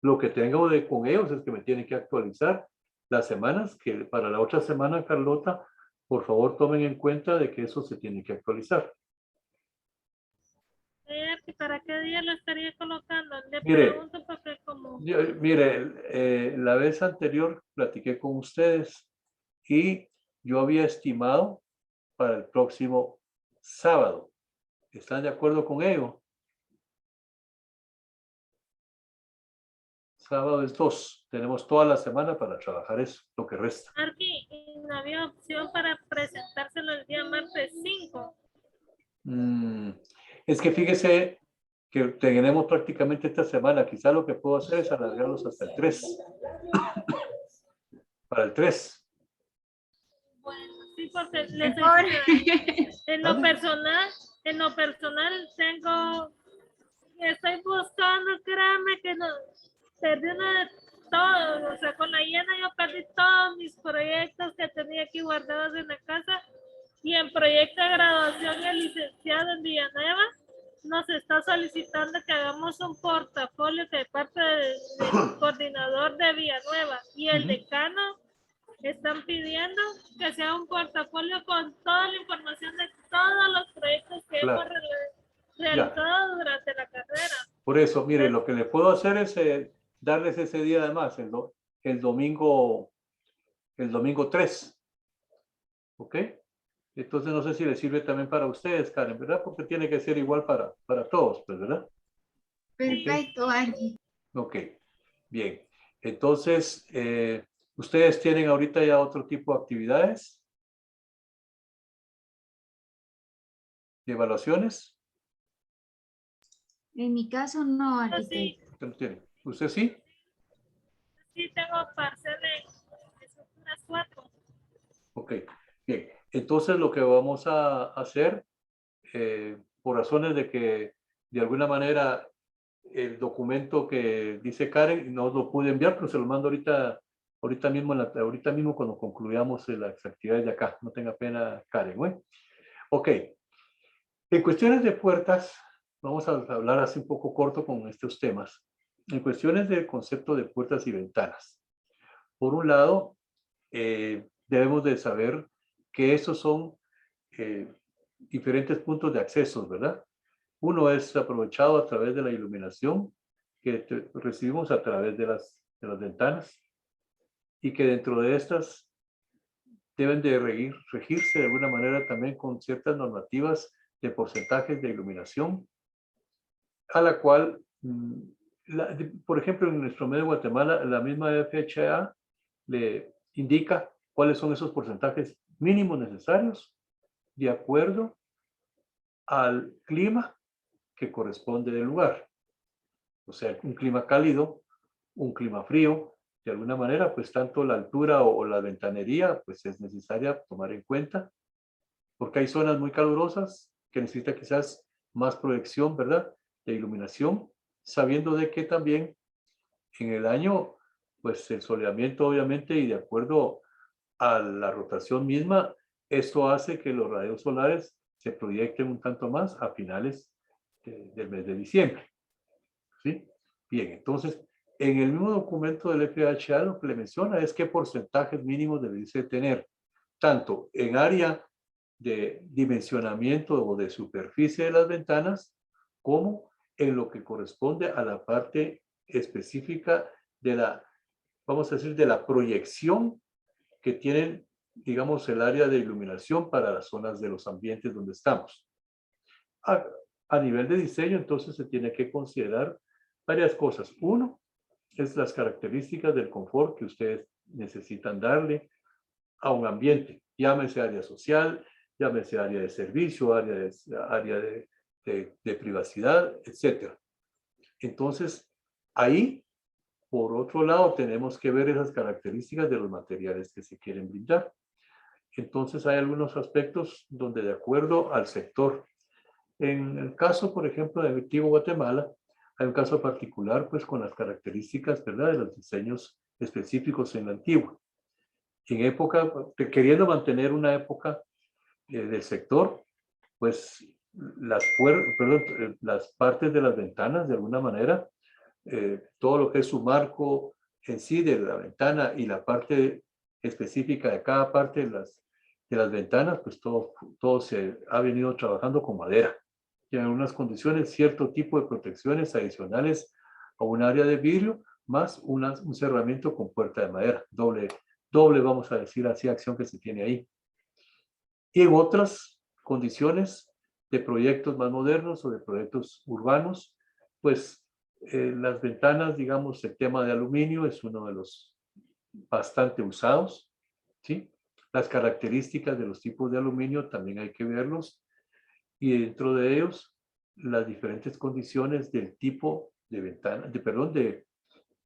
Lo que tengo con ellos es que me tienen que actualizar las semanas, que para la otra semana, Carlota, por favor tomen en cuenta de que eso se tiene que actualizar. ¿Para qué día lo estaría colocando? Le Mire, pregunto porque como... mire, la vez anterior platiqué con ustedes y yo había estimado para el próximo sábado. ¿Están de acuerdo con ello? Sábado es 2. Tenemos toda la semana para trabajar eso, lo que resta. Arqui, y no había opción para presentárselo el día martes 5. Es que fíjese que tenemos prácticamente esta semana. Quizá lo que puedo hacer es alargarlos hasta el 3. Para el 3. Bueno, sí, porque les mejor. en lo personal estoy buscando, créanme que no, perdí una de todo, o sea, con la llena yo perdí todos mis proyectos que tenía aquí guardados en la casa y en proyecto de graduación el licenciado en Villanueva nos está solicitando que hagamos un portafolio de parte del coordinador de Villanueva y el decano están pidiendo que sea un portafolio con toda la información de todos los proyectos que hemos Claro. realizado durante la carrera. Por eso, mire, lo que le puedo hacer es darles ese día además, el domingo 3. ¿Ok? Entonces no sé si le sirve también para ustedes, Karen, ¿verdad? Porque tiene que ser igual para todos, pues, ¿verdad? Perfecto, Angie. Ok, bien. Entonces, ¿ustedes tienen ahorita ya otro tipo de actividades? ¿De evaluaciones? En mi caso, no, Yo sí, arquitecto. ¿Usted no tiene? ¿Usted sí? sí tengo parcela en unas 4. Ok, bien. Entonces lo que vamos a hacer, por razones de que de alguna manera el documento que dice Karen no lo pude enviar, pero se lo mando ahorita mismo cuando concluyamos las actividades de acá. No tenga pena, Karen, ¿eh? Ok. En cuestiones de puertas, vamos a hablar así un poco corto con estos temas. En cuestiones del concepto de puertas y ventanas. Por un lado, debemos de saber que esos son diferentes puntos de acceso, ¿verdad? Uno es aprovechado a través de la iluminación que recibimos a través de las ventanas y que dentro de estas deben de regirse de alguna manera también con ciertas normativas de porcentajes de iluminación a la cual, por ejemplo, en nuestro medio de Guatemala, la misma FHA le indica cuáles son esos porcentajes mínimos necesarios de acuerdo al clima que corresponde del lugar. O sea, un clima cálido, un clima frío, de alguna manera, pues tanto la altura o la ventanería, pues es necesaria tomar en cuenta, porque hay zonas muy calurosas que necesita quizás más proyección, ¿verdad?, de iluminación, sabiendo de que también en el año, pues el soleamiento obviamente y de acuerdo a la rotación misma, esto hace que los rayos solares se proyecten un tanto más a finales del mes de diciembre. ¿Sí? Bien, entonces, en el mismo documento del FHA lo que le menciona es qué porcentajes mínimos debería tener, tanto en área de dimensionamiento o de superficie de las ventanas, como en lo que corresponde a la parte específica de la, vamos a decir, de la proyección que tienen, digamos, el área de iluminación para las zonas de los ambientes donde estamos. A nivel de diseño, entonces, se tiene que considerar varias cosas. Uno, es las características del confort que ustedes necesitan darle a un ambiente, llámese área social, llámese área de servicio, área de privacidad, etc. Entonces, ahí, por otro lado, tenemos que ver esas características de los materiales que se quieren brindar. Entonces, hay algunos aspectos donde, de acuerdo al sector, en el caso, por ejemplo, de Activo Guatemala, hay un caso particular, pues, con las características, ¿verdad?, de los diseños específicos en la antigua. En época, queriendo mantener una época del sector, pues, las partes de las ventanas, de alguna manera, todo lo que es su marco en sí de la ventana y la parte específica de cada parte de las ventanas, pues todo se ha venido trabajando con madera. Y en algunas condiciones, cierto tipo de protecciones adicionales a un área de vidrio, más un cerramiento con puerta de madera. Doble, vamos a decir así, acción que se tiene ahí. Y en otras condiciones de proyectos más modernos o de proyectos urbanos, pues las ventanas, digamos, el tema de aluminio es uno de los bastante usados, ¿sí? Las características de los tipos de aluminio también hay que verlos, y dentro de ellos las diferentes condiciones del tipo de ventana,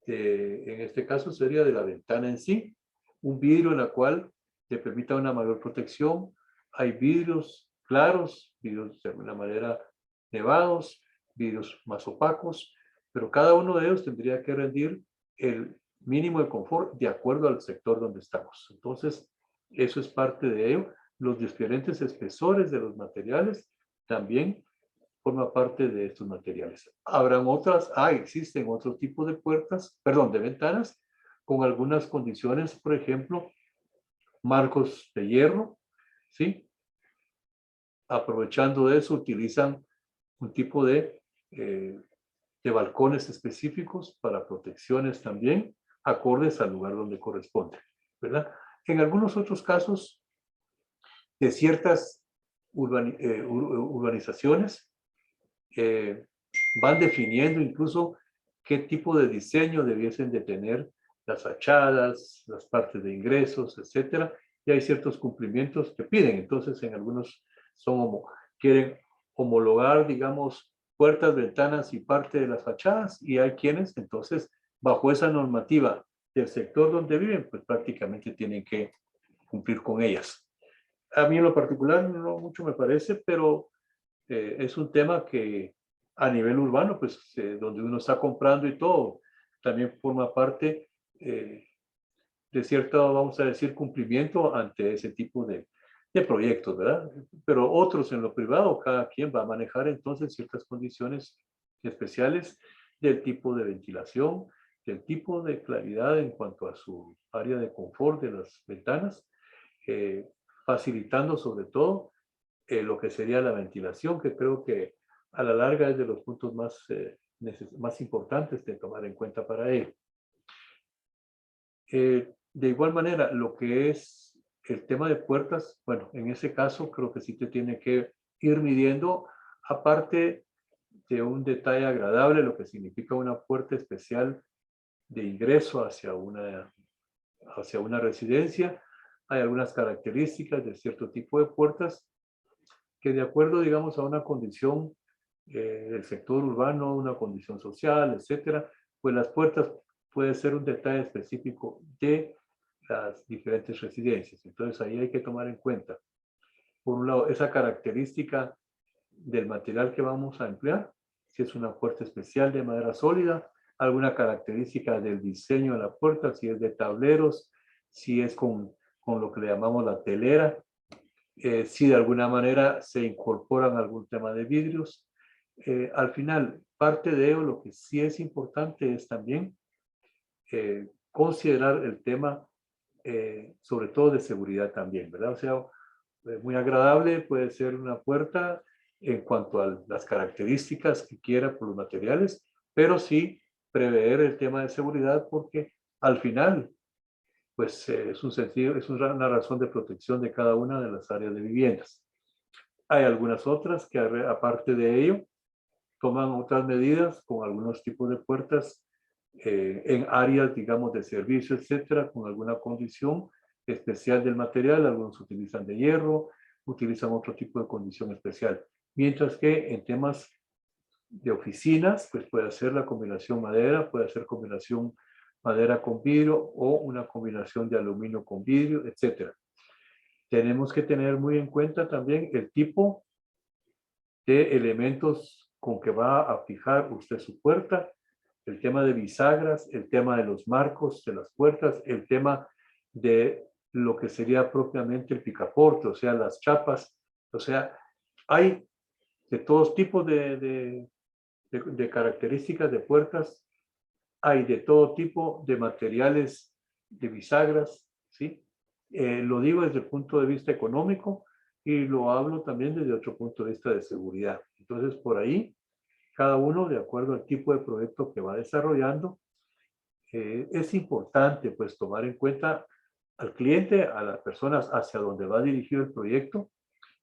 en este caso sería de la ventana en sí, un vidrio en la cual te permita una mayor protección. Hay vidrios claros, vidrios de alguna manera nevados, vidrios más opacos, pero cada uno de ellos tendría que rendir el mínimo de confort de acuerdo al sector donde estamos. Entonces, eso es parte de ello. Los diferentes espesores de los materiales también forma parte de estos materiales. Habrán otras, existen otros tipos de puertas, perdón, de ventanas, con algunas condiciones, por ejemplo, marcos de hierro, ¿sí? Aprovechando de eso, utilizan un tipo de balcones específicos para protecciones también, acordes al lugar donde corresponde, ¿verdad? En algunos otros casos, de ciertas urbanizaciones, van definiendo incluso qué tipo de diseño debiesen de tener las fachadas, las partes de ingresos, etcétera, y hay ciertos cumplimientos que piden. Entonces, en algunos quieren homologar, digamos, puertas, ventanas y parte de las fachadas, y hay quienes, entonces, bajo esa normativa del sector donde viven, pues prácticamente tienen que cumplir con ellas. A mí en lo particular no mucho me parece, pero es un tema que a nivel urbano, pues donde uno está comprando y todo, también forma parte de cierto, vamos a decir, cumplimiento ante ese tipo de proyectos, ¿verdad? Pero otros en lo privado, cada quien va a manejar entonces ciertas condiciones especiales del tipo de ventilación, del tipo de claridad en cuanto a su área de confort de las ventanas, facilitando sobre todo lo que sería la ventilación, que creo que a la larga es de los puntos más importantes de tomar en cuenta para ello. De igual manera, lo que es el tema de puertas, bueno, en ese caso creo que sí te tiene que ir midiendo, aparte, de un detalle agradable, lo que significa una puerta especial de ingreso hacia una residencia. Hay algunas características de cierto tipo de puertas que, de acuerdo, digamos, a una condición del sector urbano, una condición social, etcétera, pues las puertas puede ser un detalle específico de las diferentes residencias. Entonces ahí hay que tomar en cuenta, por un lado, esa característica del material que vamos a emplear, si es una puerta especial de madera sólida, alguna característica del diseño de la puerta, si es de tableros, si es con lo que le llamamos la telera, si de alguna manera se incorporan algún tema de vidrios. Al final, parte de ello, lo que sí es importante es también considerar el tema, sobre todo de seguridad también, ¿verdad? O sea, muy agradable puede ser una puerta en cuanto a las características que quiera por los materiales, pero sí prever el tema de seguridad, porque al final, pues es un sentido, es una razón de protección de cada una de las áreas de viviendas. Hay algunas otras que, aparte de ello, toman otras medidas con algunos tipos de puertas en áreas, digamos, de servicio, etcétera, con alguna condición especial del material. Algunos utilizan de hierro, utilizan otro tipo de condición especial. Mientras que en temas de oficinas, pues puede ser la combinación madera, puede ser combinación madera con vidrio o una combinación de aluminio con vidrio, etcétera. Tenemos que tener muy en cuenta también el tipo de elementos con que va a fijar usted su puerta, el tema de bisagras, el tema de los marcos de las puertas, el tema de lo que sería propiamente el picaporte, o sea, las chapas. O sea, hay de todos tipos de características de puertas, hay de todo tipo de materiales de bisagras, ¿sí? Lo digo desde el punto de vista económico y lo hablo también desde otro punto de vista de seguridad. Entonces, por ahí, cada uno, de acuerdo al tipo de proyecto que va desarrollando, es importante pues tomar en cuenta al cliente, a las personas hacia donde va dirigido el proyecto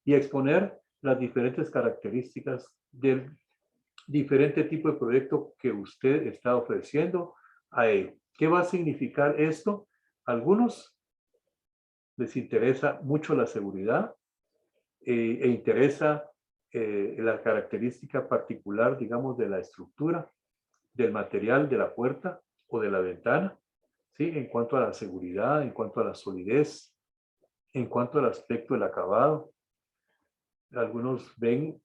y exponer las diferentes características del diferente tipo de proyecto que usted está ofreciendo a él. ¿Qué va a significar esto? A algunos les interesa mucho la seguridad e interesa la característica particular, digamos, de la estructura, del material de la puerta o de la ventana, ¿sí? En cuanto a la seguridad, en cuanto a la solidez, en cuanto al aspecto del acabado. Algunos ven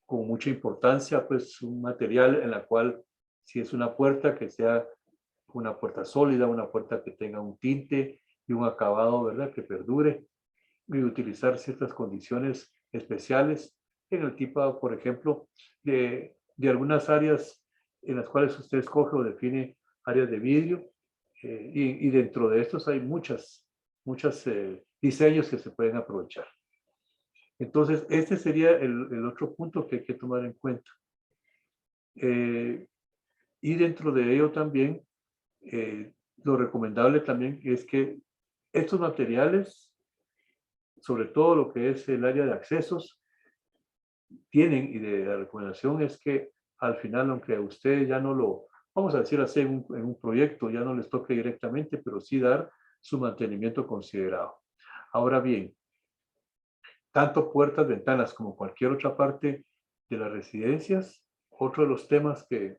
con mucha importancia, pues, un material en la cual, si es una puerta, que sea una puerta sólida, una puerta que tenga un tinte y un acabado, ¿verdad?, que perdure, y utilizar ciertas condiciones especiales en el tipo, por ejemplo, de algunas áreas en las cuales usted escoge o define áreas de vidrio, y dentro de estos hay muchos diseños que se pueden aprovechar. Entonces, este sería el otro punto que hay que tomar en cuenta. Y dentro de ello también, lo recomendable también es que estos materiales, sobre todo lo que es el área de accesos, tienen, y de la recomendación es que al final, aunque usted ya no lo, vamos a decir así, en un proyecto, ya no les toque directamente, pero sí dar su mantenimiento considerado. Ahora bien, tanto puertas, ventanas como cualquier otra parte de las residencias, otro de los temas que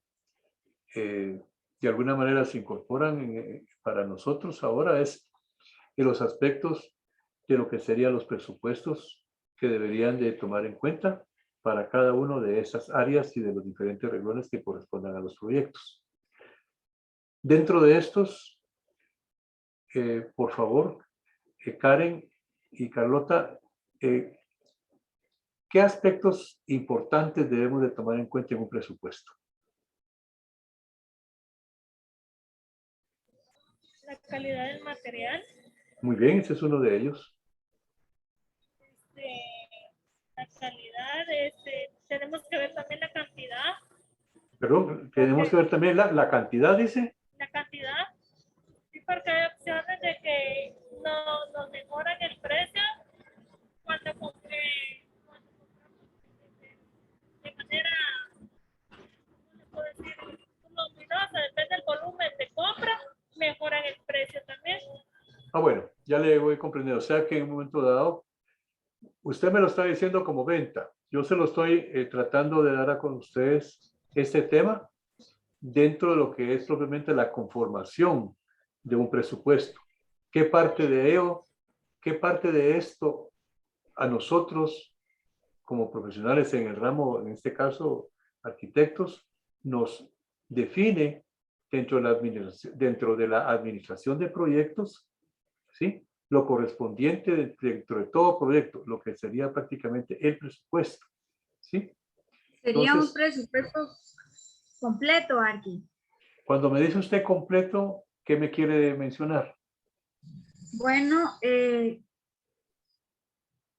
de alguna manera se incorporan para nosotros ahora es de los aspectos de lo que serían los presupuestos que deberían de tomar en cuenta para cada una de esas áreas y de los diferentes renglones que correspondan a los proyectos. Dentro de estos, por favor, Karen y Carlota, ¿qué aspectos importantes debemos de tomar en cuenta en un presupuesto? La calidad del material, Muy bien, ese es uno de ellos. la calidad, tenemos que ver también la cantidad. Perdón, tenemos que ver también la cantidad, dice. La cantidad, sí, porque hay opciones de que nos mejoran el precio cuando compramos de manera ya le voy comprendiendo. O sea que en un momento dado, usted me lo está diciendo como venta. Yo se lo estoy tratando de dar a con ustedes este tema dentro de lo que es propiamente la conformación de un presupuesto. ¿Qué parte de ello, qué parte de esto a nosotros como profesionales en el ramo, en este caso arquitectos, nos define dentro de la administración de proyectos, ¿sí? Lo correspondiente dentro de todo proyecto, lo que sería prácticamente el presupuesto, ¿sí? Sería un Entonces, presupuesto completo, Arqui. cuando me dice usted completo, ¿qué me quiere mencionar? Bueno,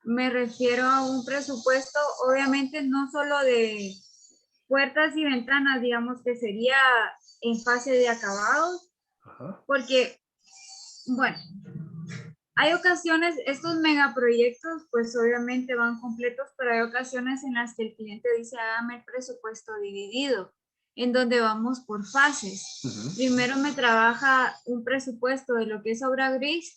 me refiero a un presupuesto, obviamente no solo de puertas y ventanas, digamos que sería en fase de acabados, Ajá. porque, bueno, hay ocasiones, estos megaproyectos, pues obviamente van completos, pero hay ocasiones en las que el cliente dice, hágame el presupuesto dividido, en donde vamos por fases. Primero me trabaja un presupuesto de lo que es obra gris,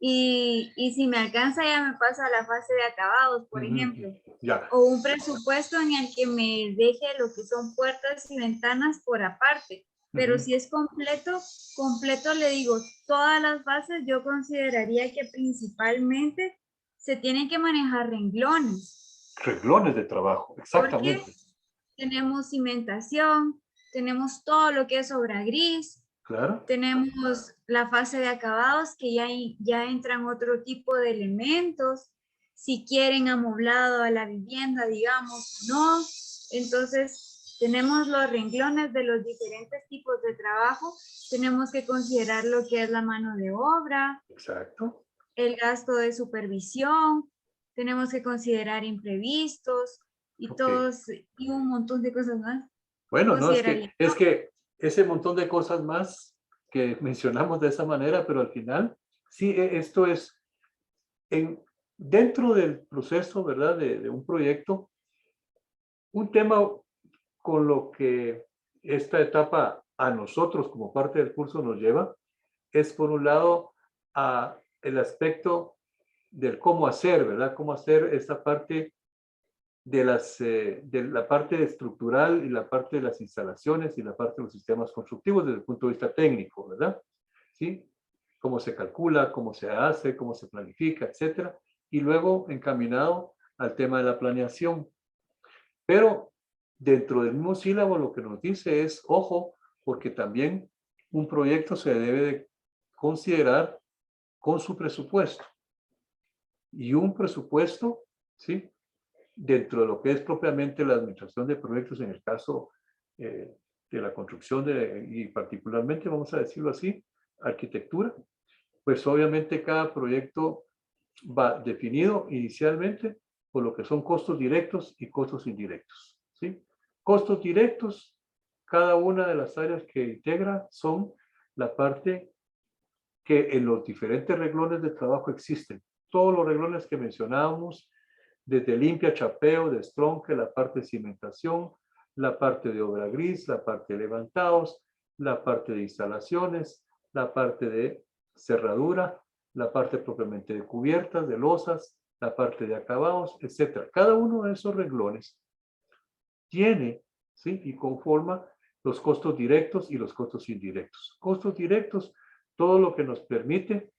y si me alcanza ya me pasa a la fase de acabados, por ejemplo. Ya. O un presupuesto en el que me deje lo que son puertas y ventanas por aparte. Pero si es completo le digo, todas las bases yo consideraría que principalmente se tienen que manejar renglones. Renglones de trabajo, exactamente. Porque tenemos cimentación, tenemos todo lo que es obra gris, claro. Tenemos la fase de acabados que ya entran otro tipo de elementos, si quieren amoblado a la vivienda, digamos, no. Entonces, tenemos los renglones de los diferentes tipos de trabajo, tenemos que considerar lo que es la mano de obra, exacto, el gasto de supervisión, tenemos que considerar imprevistos y todos, y un montón de cosas más. Bueno, no, es que ese montón de cosas más que mencionamos de esa manera, pero al final, sí, esto es dentro del proceso, ¿verdad? De un proyecto, un tema con lo que esta etapa a nosotros como parte del curso nos lleva, es por un lado el aspecto del cómo hacer, ¿verdad? Cómo hacer esta parte de la parte estructural y la parte de las instalaciones y la parte de los sistemas constructivos desde el punto de vista técnico, ¿verdad? ¿Sí? Cómo se calcula, cómo se hace, cómo se planifica, etcétera. Y luego encaminado al tema de la planeación. Pero dentro del mismo sílabo lo que nos dice es, ojo, porque también un proyecto se debe de considerar con su presupuesto. Y un presupuesto, ¿sí? Dentro de lo que es propiamente la administración de proyectos, en el caso de la construcción y particularmente, vamos a decirlo así, arquitectura, pues obviamente cada proyecto va definido inicialmente por lo que son costos directos y costos indirectos, ¿sí? Costos directos, cada una de las áreas que integra son la parte que en los diferentes renglones de trabajo existen. Todos los renglones que mencionábamos, desde limpia, chapeo, destronque, la parte de cimentación, la parte de obra gris, la parte de levantados, la parte de instalaciones, la parte de cerradura, la parte propiamente de cubiertas, de losas, la parte de acabados, etc. Cada uno de esos renglones tiene, ¿sí? Y conforma los costos directos y los costos indirectos. Costos directos, todo lo que nos permite,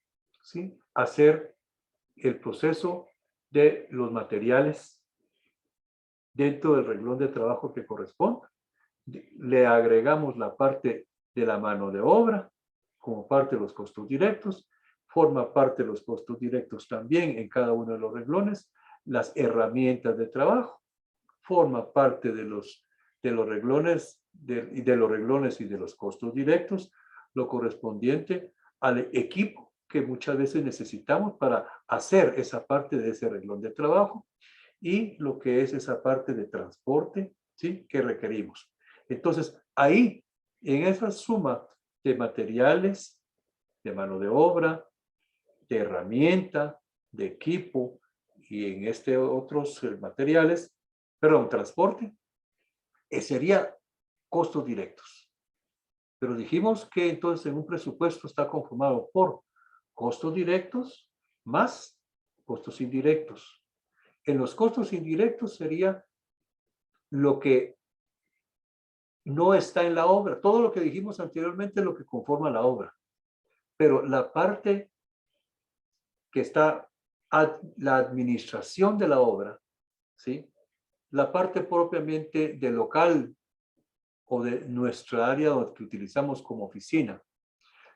¿sí? Hacer el proceso de los materiales dentro del renglón de trabajo que corresponda. Le agregamos la parte de la mano de obra como parte de los costos directos, forma parte de los costos directos también en cada uno de los renglones, las herramientas de trabajo, forma parte de los renglones de los renglones y de los costos directos, lo correspondiente al equipo que muchas veces necesitamos para hacer esa parte de ese renglón de trabajo y lo que es esa parte de transporte, ¿sí? Que requerimos. Entonces, ahí, en esa suma de materiales, de mano de obra, de herramienta, de equipo y en otros materiales, perdón, transporte, sería costos directos. Pero dijimos que entonces en un presupuesto está conformado por costos directos más costos indirectos. En los costos indirectos sería lo que no está en la obra. Todo lo que dijimos anteriormente es lo que conforma la obra. Pero la parte que está, la administración de la obra, ¿sí? La parte propiamente del local o de nuestra área que utilizamos como oficina,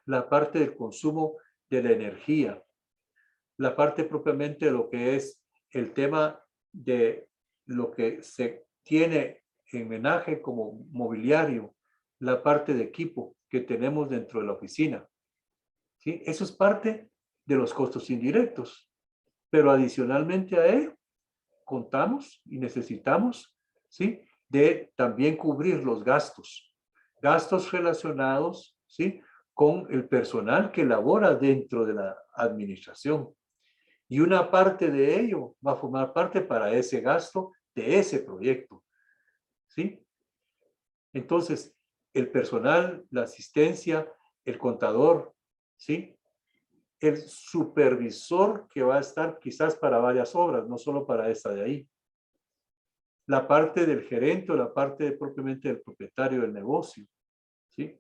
la parte del consumo de la energía, la parte propiamente de lo que es el tema de lo que se tiene en menaje como mobiliario, la parte de equipo que tenemos dentro de la oficina. ¿Sí? Eso es parte de los costos indirectos. Pero adicionalmente a ello, contamos y necesitamos, ¿sí? De también cubrir los gastos. Gastos relacionados, ¿sí? Con el personal que labora dentro de la administración. Y una parte de ello va a formar parte para ese gasto de ese proyecto. ¿Sí? Entonces, el personal, la asistencia, el contador, ¿sí? El supervisor que va a estar quizás para varias obras, no solo para esta de ahí. La parte del gerente o la parte propiamente del propietario del negocio, ¿sí?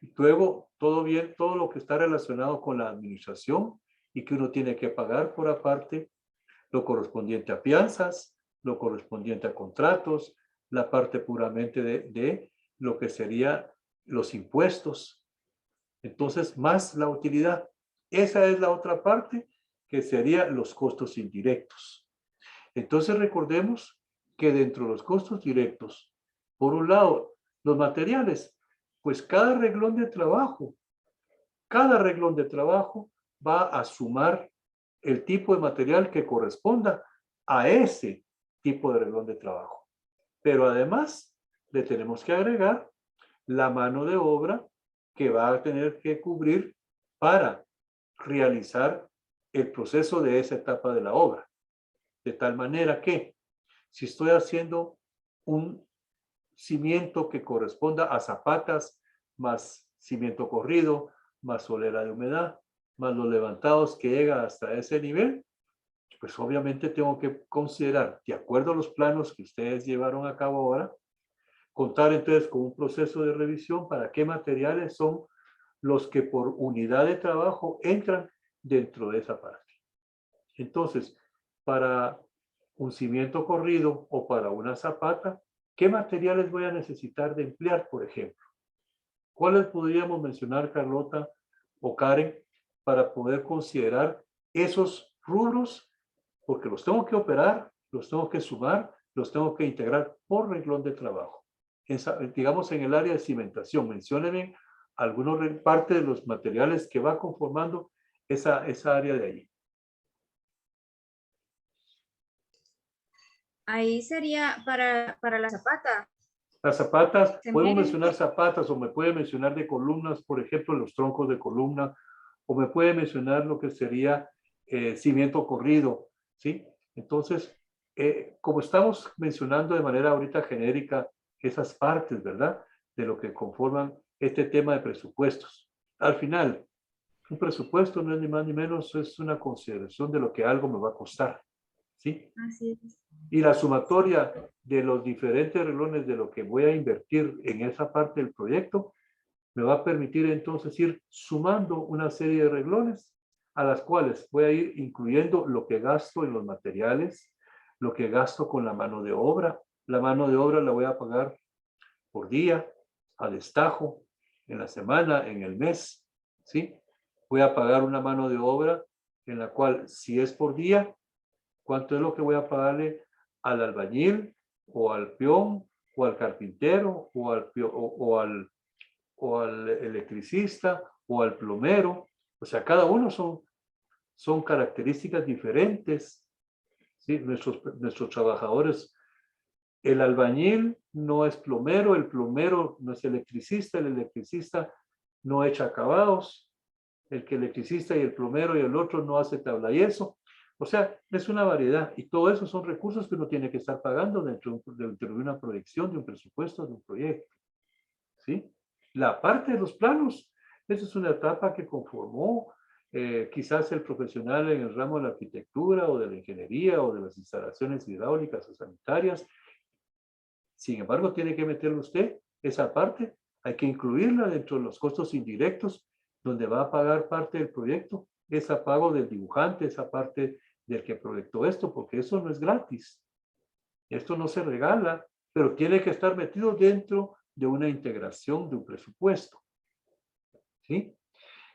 Y luego, todo bien, todo lo que está relacionado con la administración y que uno tiene que pagar por aparte, lo correspondiente a fianzas, lo correspondiente a contratos, la parte puramente de lo que sería los impuestos. Entonces, más la utilidad. Esa es la otra parte que sería los costos indirectos. Entonces, recordemos que dentro de los costos directos, por un lado, los materiales, pues cada renglón de trabajo va a sumar el tipo de material que corresponda a ese tipo de renglón de trabajo. Pero además, le tenemos que agregar la mano de obra que va a tener que cubrir para realizar el proceso de esa etapa de la obra. De tal manera que si estoy haciendo un cimiento que corresponda a zapatas, más cimiento corrido, más solera de humedad, más los levantados que llega hasta ese nivel, pues obviamente tengo que considerar, de acuerdo a los planos que ustedes llevaron a cabo ahora, contar entonces con un proceso de revisión para qué materiales son los que por unidad de trabajo entran dentro de esa parte. Entonces, para un cimiento corrido o para una zapata, ¿qué materiales voy a necesitar de emplear, por ejemplo? ¿Cuáles podríamos mencionar, Carlota o Karen, para poder considerar esos rubros? Porque los tengo que operar, los tengo que sumar, los tengo que integrar por renglón de trabajo. Digamos, en el área de cimentación, menciónenme algunos parte de los materiales que va conformando esa área de ahí. Ahí sería para la zapata. Las zapatas, podemos mencionar zapatas o me puede mencionar de columnas, por ejemplo, los troncos de columna, o me puede mencionar lo que sería cimiento corrido, ¿sí? Entonces, como estamos mencionando de manera ahorita genérica esas partes, ¿verdad? De lo que conforman este tema de presupuestos. Al final, un presupuesto no es ni más ni menos, es una consideración de lo que algo me va a costar, ¿sí? Así es. Y la sumatoria de los diferentes renglones de lo que voy a invertir en esa parte del proyecto me va a permitir entonces ir sumando una serie de renglones a las cuales voy a ir incluyendo lo que gasto en los materiales, lo que gasto con la mano de obra. La mano de obra la voy a pagar por día, a destajo, en la semana, en el mes, ¿sí? Voy a pagar una mano de obra en la cual, si es por día, ¿cuánto es lo que voy a pagarle al albañil o al peón o al carpintero o al electricista o al plomero? O sea, cada uno son características diferentes, ¿sí? Nuestros trabajadores, el albañil no es plomero, el plomero no es electricista, el electricista no echa acabados, el que electricista y el plomero y el otro no hace tablayeso. O sea, es una variedad y todo eso son recursos que uno tiene que estar pagando dentro de una proyección, de un presupuesto, de un proyecto. ¿Sí? La parte de los planos, esa es una etapa que conformó quizás el profesional en el ramo de la arquitectura o de la ingeniería o de las instalaciones hidráulicas o sanitarias. Sin embargo, tiene que meterle usted esa parte, hay que incluirla dentro de los costos indirectos, donde va a pagar parte del proyecto, esa pago del dibujante, esa parte del que proyectó esto, porque eso no es gratis. Esto no se regala, pero tiene que estar metido dentro de una integración de un presupuesto. ¿Sí?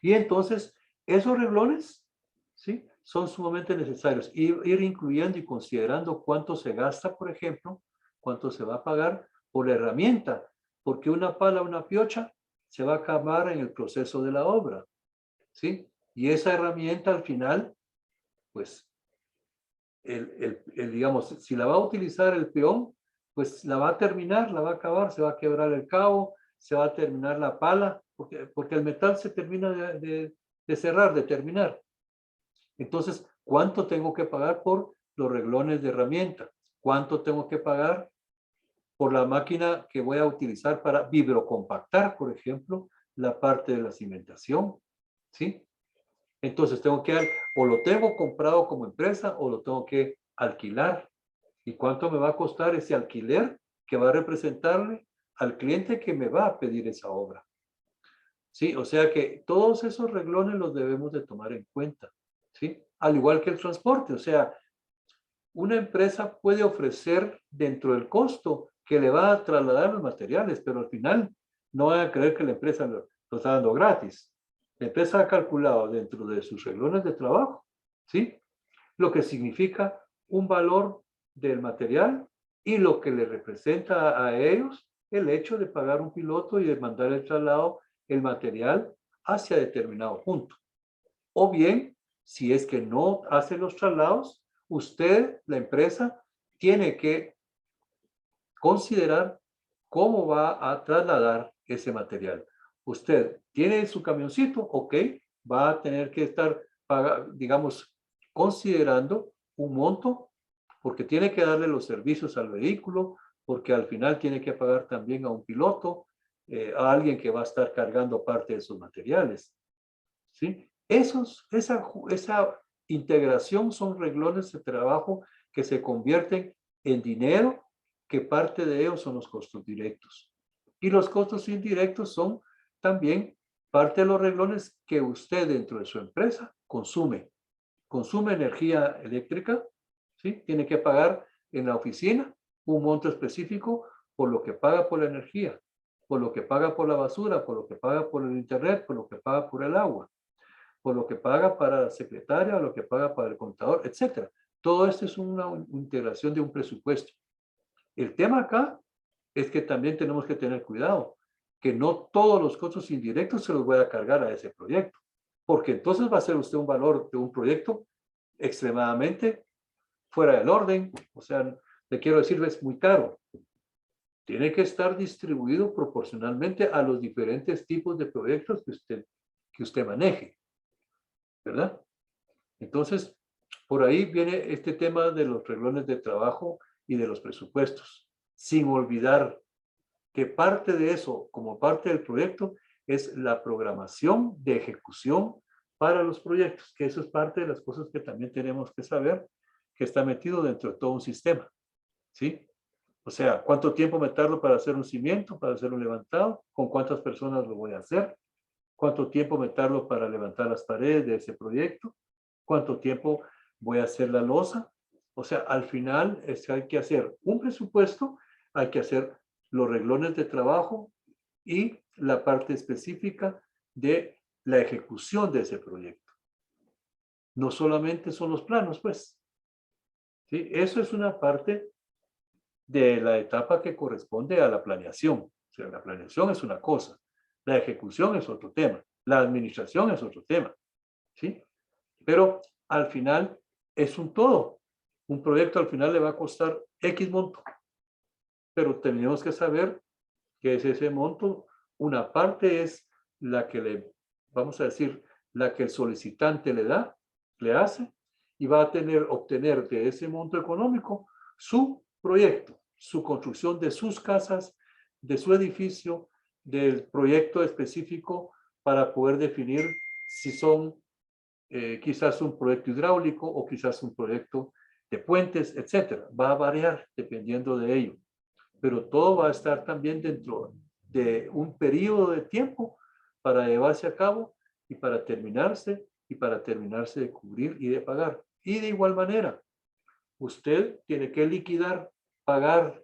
Y entonces, esos reglones, ¿sí?, son sumamente necesarios. Ir incluyendo y considerando cuánto se gasta, por ejemplo, cuánto se va a pagar por la herramienta, porque una pala, una piocha, se va a acabar en el proceso de la obra, ¿sí? Y esa herramienta al final, pues, digamos, si la va a utilizar el peón, pues la va a terminar, la va a acabar, se va a quebrar el cabo, se va a terminar la pala, porque el metal se termina de cerrar, de terminar. Entonces, ¿cuánto tengo que pagar por los reglones de herramienta? ¿Cuánto tengo que pagar por la máquina que voy a utilizar para vibrocompactar, por ejemplo, la parte de la cimentación? ¿Sí? Entonces, o lo tengo comprado como empresa o lo tengo que alquilar. ¿Y cuánto me va a costar ese alquiler que va a representarle al cliente que me va a pedir esa obra? Sí, o sea que todos esos reglones los debemos de tomar en cuenta, ¿sí? Al igual que el transporte, o sea, una empresa puede ofrecer dentro del costo que le va a trasladar los materiales, pero al final no van a creer que la empresa lo está dando gratis. La empresa ha calculado dentro de sus reglones de trabajo, ¿sí?, lo que significa un valor del material y lo que le representa a ellos el hecho de pagar un piloto y de mandar el traslado, el material hacia determinado punto. O bien, si es que no hace los traslados, usted, la empresa, tiene que considerar cómo va a trasladar ese material. Usted tiene su camioncito, ok, va a tener que estar, digamos, considerando un monto, porque tiene que darle los servicios al vehículo, porque al final tiene que pagar también a un piloto, a alguien que va a estar cargando parte de sus materiales. ¿Sí? Esa integración son reglones de trabajo que se convierten en dinero, que parte de ellos son los costos directos. Y los costos indirectos son también parte de los reglones que usted dentro de su empresa consume. Consume energía eléctrica, ¿sí? Tiene que pagar en la oficina un monto específico por lo que paga por la energía, por lo que paga por la basura, por lo que paga por el internet, por lo que paga por el agua, por lo que paga para la secretaria, lo que paga para el contador, etc. Todo esto es una integración de un presupuesto. El tema acá es que también tenemos que tener cuidado, que no todos los costos indirectos se los voy a cargar a ese proyecto, porque entonces va a ser usted un valor de un proyecto extremadamente fuera del orden, o sea, le quiero decir, es muy caro. Tiene que estar distribuido proporcionalmente a los diferentes tipos de proyectos que usted maneje, ¿verdad? Entonces, por ahí viene este tema de los reglones de trabajo y de los presupuestos, sin olvidar que parte de eso, como parte del proyecto, es la programación de ejecución para los proyectos, que eso es parte de las cosas que también tenemos que saber, que está metido dentro de todo un sistema, ¿sí? O sea, ¿cuánto tiempo me tardo para hacer un cimiento, para hacer un levantado? ¿Con cuántas personas lo voy a hacer? ¿Cuánto tiempo me tardo para levantar las paredes de ese proyecto? ¿Cuánto tiempo voy a hacer la losa? O sea, al final hay que hacer un presupuesto, hay que hacer los reglones de trabajo y la parte específica de la ejecución de ese proyecto. No solamente son los planos, pues. ¿Sí? Eso es una parte de la etapa que corresponde a la planeación. O sea, la planeación es una cosa, la ejecución es otro tema, la administración es otro tema, ¿sí? Pero al final es un todo. Un proyecto al final le va a costar X monto, pero tenemos que saber qué es ese monto. Una parte es la que vamos a decir, la que el solicitante le hace, y va a obtener de ese monto económico su proyecto, su construcción de sus casas, de su edificio, del proyecto específico para poder definir si son quizás un proyecto hidráulico o quizás un proyecto de puentes, etcétera. Va a variar dependiendo de ello, pero todo va a estar también dentro de un periodo de tiempo para llevarse a cabo y para terminarse de cubrir y de pagar. Y de igual manera, usted tiene que liquidar, pagar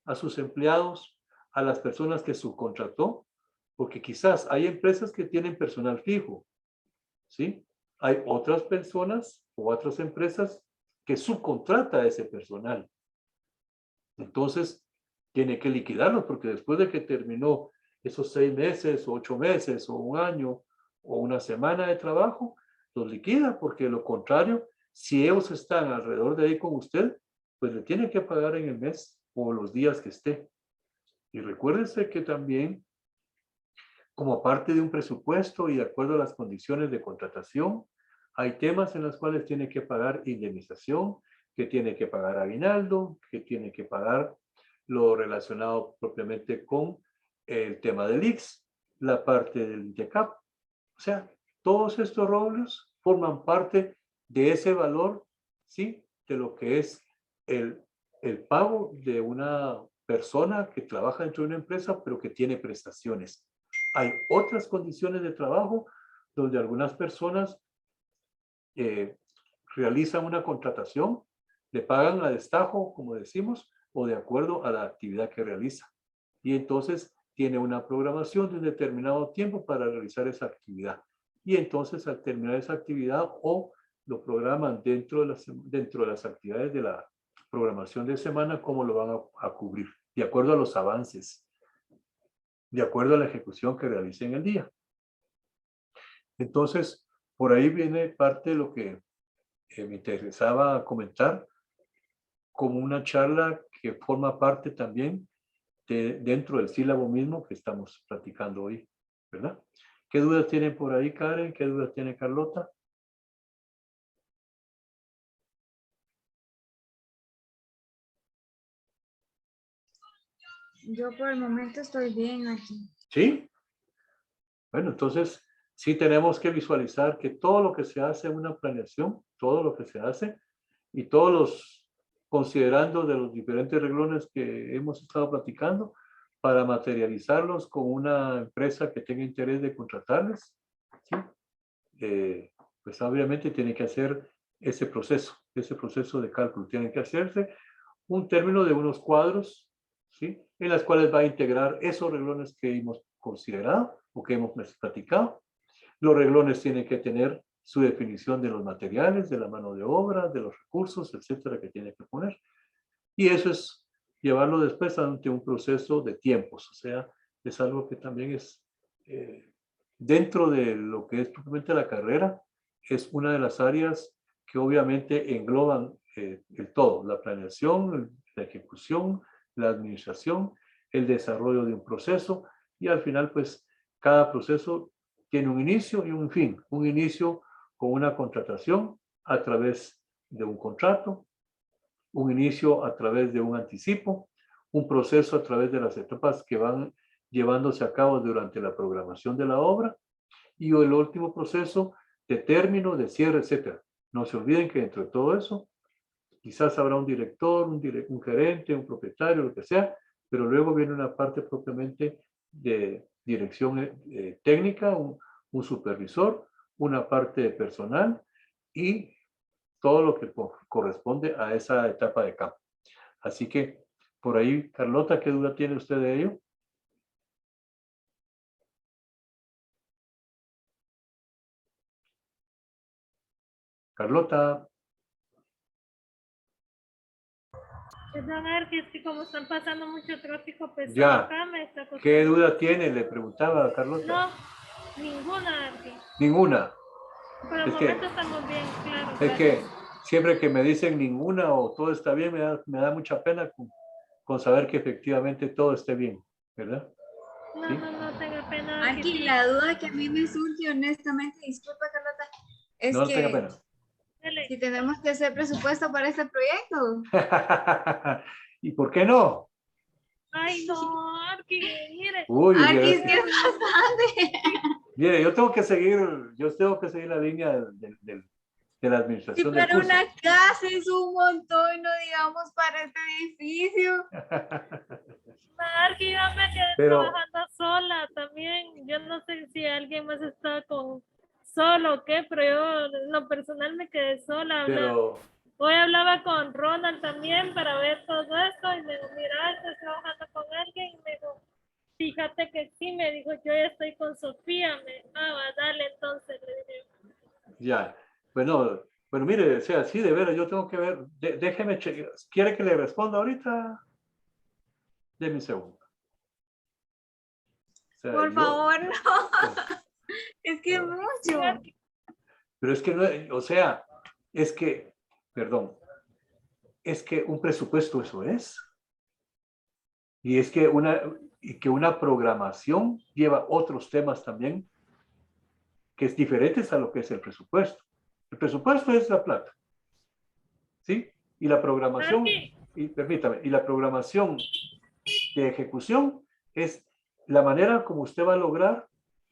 a sus empleados, a las personas que subcontrató, porque quizás hay empresas que tienen personal fijo, ¿sí? Hay otras personas o otras empresas que subcontrata a ese personal. Entonces, tiene que liquidarlos porque después de que terminó esos 6 meses, o 8 meses, o un año, o una semana de trabajo, los liquida porque de lo contrario, si ellos están alrededor de ahí con usted, pues le tiene que pagar en el mes o los días que esté. Y recuérdense que también, como parte de un presupuesto y de acuerdo a las condiciones de contratación, hay temas en los cuales tiene que pagar indemnización, que tiene que pagar aguinaldo, que tiene que pagar lo relacionado propiamente con el tema del IX, la parte del INTECAP. O sea, todos estos roles forman parte de ese valor, ¿sí? De lo que es el pago de una persona que trabaja dentro de una empresa, pero que tiene prestaciones. Hay otras condiciones de trabajo donde algunas personas realizan una contratación, le pagan a destajo, como decimos, o de acuerdo a la actividad que realiza. Y entonces tiene una programación de un determinado tiempo para realizar esa actividad. Y entonces al terminar esa actividad o lo programan dentro de las actividades de la programación de semana, cómo lo van a cubrir, de acuerdo a los avances, de acuerdo a la ejecución que realicen en el día. Entonces, por ahí viene parte de lo que me interesaba comentar como una charla que forma parte también dentro del sílabo mismo que estamos platicando hoy, ¿verdad? ¿Qué dudas tienen por ahí, Karen? ¿Qué dudas tiene Carlota? Yo por el momento estoy bien aquí. ¿Sí? Bueno, entonces sí tenemos que visualizar que todo lo que se hace en una planeación, todo lo que se hace y todos los, considerando de los diferentes renglones que hemos estado platicando, para materializarlos con una empresa que tenga interés de contratarles, ¿sí? Pues obviamente tiene que hacer ese proceso de cálculo. Tiene que hacerse un término de unos cuadros, ¿sí? En las cuales va a integrar esos renglones que hemos considerado o que hemos platicado. Los renglones tienen que tener su definición de los materiales, de la mano de obra, de los recursos, etcétera, que tiene que poner. Y eso es llevarlo después ante un proceso de tiempos. O sea, es algo que también es dentro de lo que es propiamente la carrera, es una de las áreas que obviamente engloban el todo, la planeación, la ejecución, la administración, el desarrollo de un proceso y al final pues cada proceso tiene un inicio y un fin. Un inicio con una contratación a través de un contrato, un inicio a través de un anticipo, un proceso a través de las etapas que van llevándose a cabo durante la programación de la obra y el último proceso de término, de cierre, etcétera. No se olviden que dentro de todo eso quizás habrá un director, un gerente, un propietario, lo que sea, pero luego viene una parte propiamente de dirección técnica, un supervisor, una parte de personal y todo lo que corresponde a esa etapa de campo. Así que por ahí, Carlota, ¿qué duda tiene usted de ello? Carlota. Perdón, Arqui, es que como están pasando mucho tráfico pesado Ya. acá, me está costando. ¿Qué duda tiene? Le preguntaba a Carlota. No, ninguna, Arqui. Ninguna. Por el momento estamos bien, claro. Es que siempre que me dicen ninguna o todo está bien, me da mucha pena con saber que efectivamente todo esté bien, ¿verdad? No, ¿Sí? no tenga pena. Aquí la duda que a mí me surge, honestamente, disculpa Carlota, es no que tenga pena. si tenemos que hacer presupuesto para este proyecto. ¿Y por qué no? Ay, no, Arqui, mire. Uy, Aquí es que es bastante. Mire, yo tengo que seguir la línea de la Si administración del para curso. una casa es un montón, no digamos para este edificio. Que yo me quedé Pero, trabajando sola también. Yo no sé si alguien más está con solo o qué, pero yo en lo personal me quedé sola. pero, Hoy hablaba con Ronald también para ver todo esto y me dijo, mira, estoy trabajando con alguien y me dijo, fíjate que sí, me dijo, yo ya estoy con Sofía, dale entonces, le dije. ya. Bueno, mire, o sea, sí, de veras, yo tengo que ver, déjeme chequear. ¿Quiere que le responda ahorita? Deme un segundo. O sea, Por favor, no. Es que es no, mucho. pero es que no, o sea, es que, perdón, es que un presupuesto eso es. Y es que una programación lleva otros temas también que es diferentes a lo que es el presupuesto. El presupuesto es la plata, ¿sí? Y la programación, Aquí, y permítame, y la programación de ejecución es la manera como usted va a lograr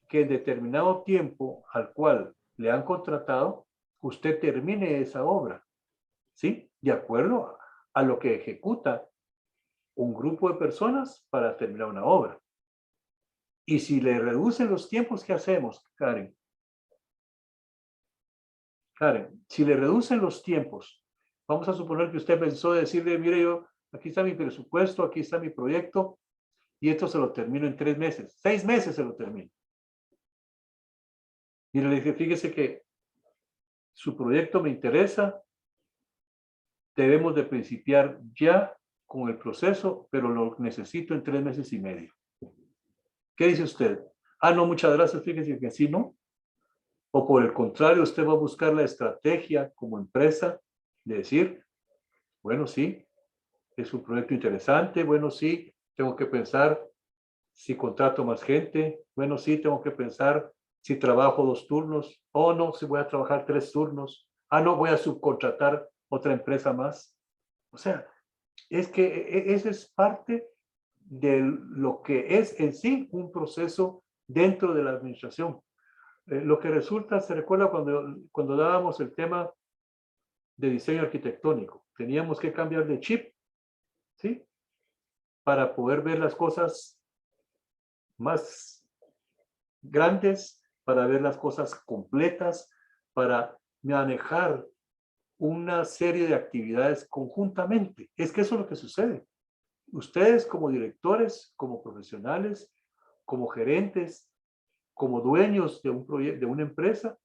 que en determinado tiempo al cual le han contratado, usted termine esa obra, ¿sí? De acuerdo a lo que ejecuta un grupo de personas para terminar una obra. Y si le reducen los tiempos, ¿qué hacemos, Karen? Karen, si le reducen los tiempos, vamos a suponer que usted pensó decirle, mire, yo, aquí está mi presupuesto, aquí está mi proyecto, y esto se lo termino en 3 meses. 6 meses se lo termino. Y le dije, fíjese que su proyecto me interesa, debemos de principiar ya con el proceso, pero lo necesito en 3 meses y medio. ¿Qué dice usted? Ah, no, muchas gracias, fíjese que así no. O por el contrario, usted va a buscar la estrategia como empresa de decir, bueno, sí, es un proyecto interesante, bueno, sí, tengo que pensar si contrato más gente, bueno, sí, tengo que pensar si trabajo 2 turnos, o no, si voy a trabajar 3 turnos, ah, no, voy a subcontratar otra empresa más. O sea, es que eso es parte de lo que es en sí un proceso dentro de la administración. Lo que resulta, se recuerda cuando dábamos el tema de diseño arquitectónico, teníamos que cambiar de chip, ¿sí? Para poder ver las cosas más grandes, para ver las cosas completas, para manejar una serie de actividades conjuntamente. Es que eso es lo que sucede. Ustedes como directores, como profesionales, como gerentes, como dueños de un proyecto, de una empresa,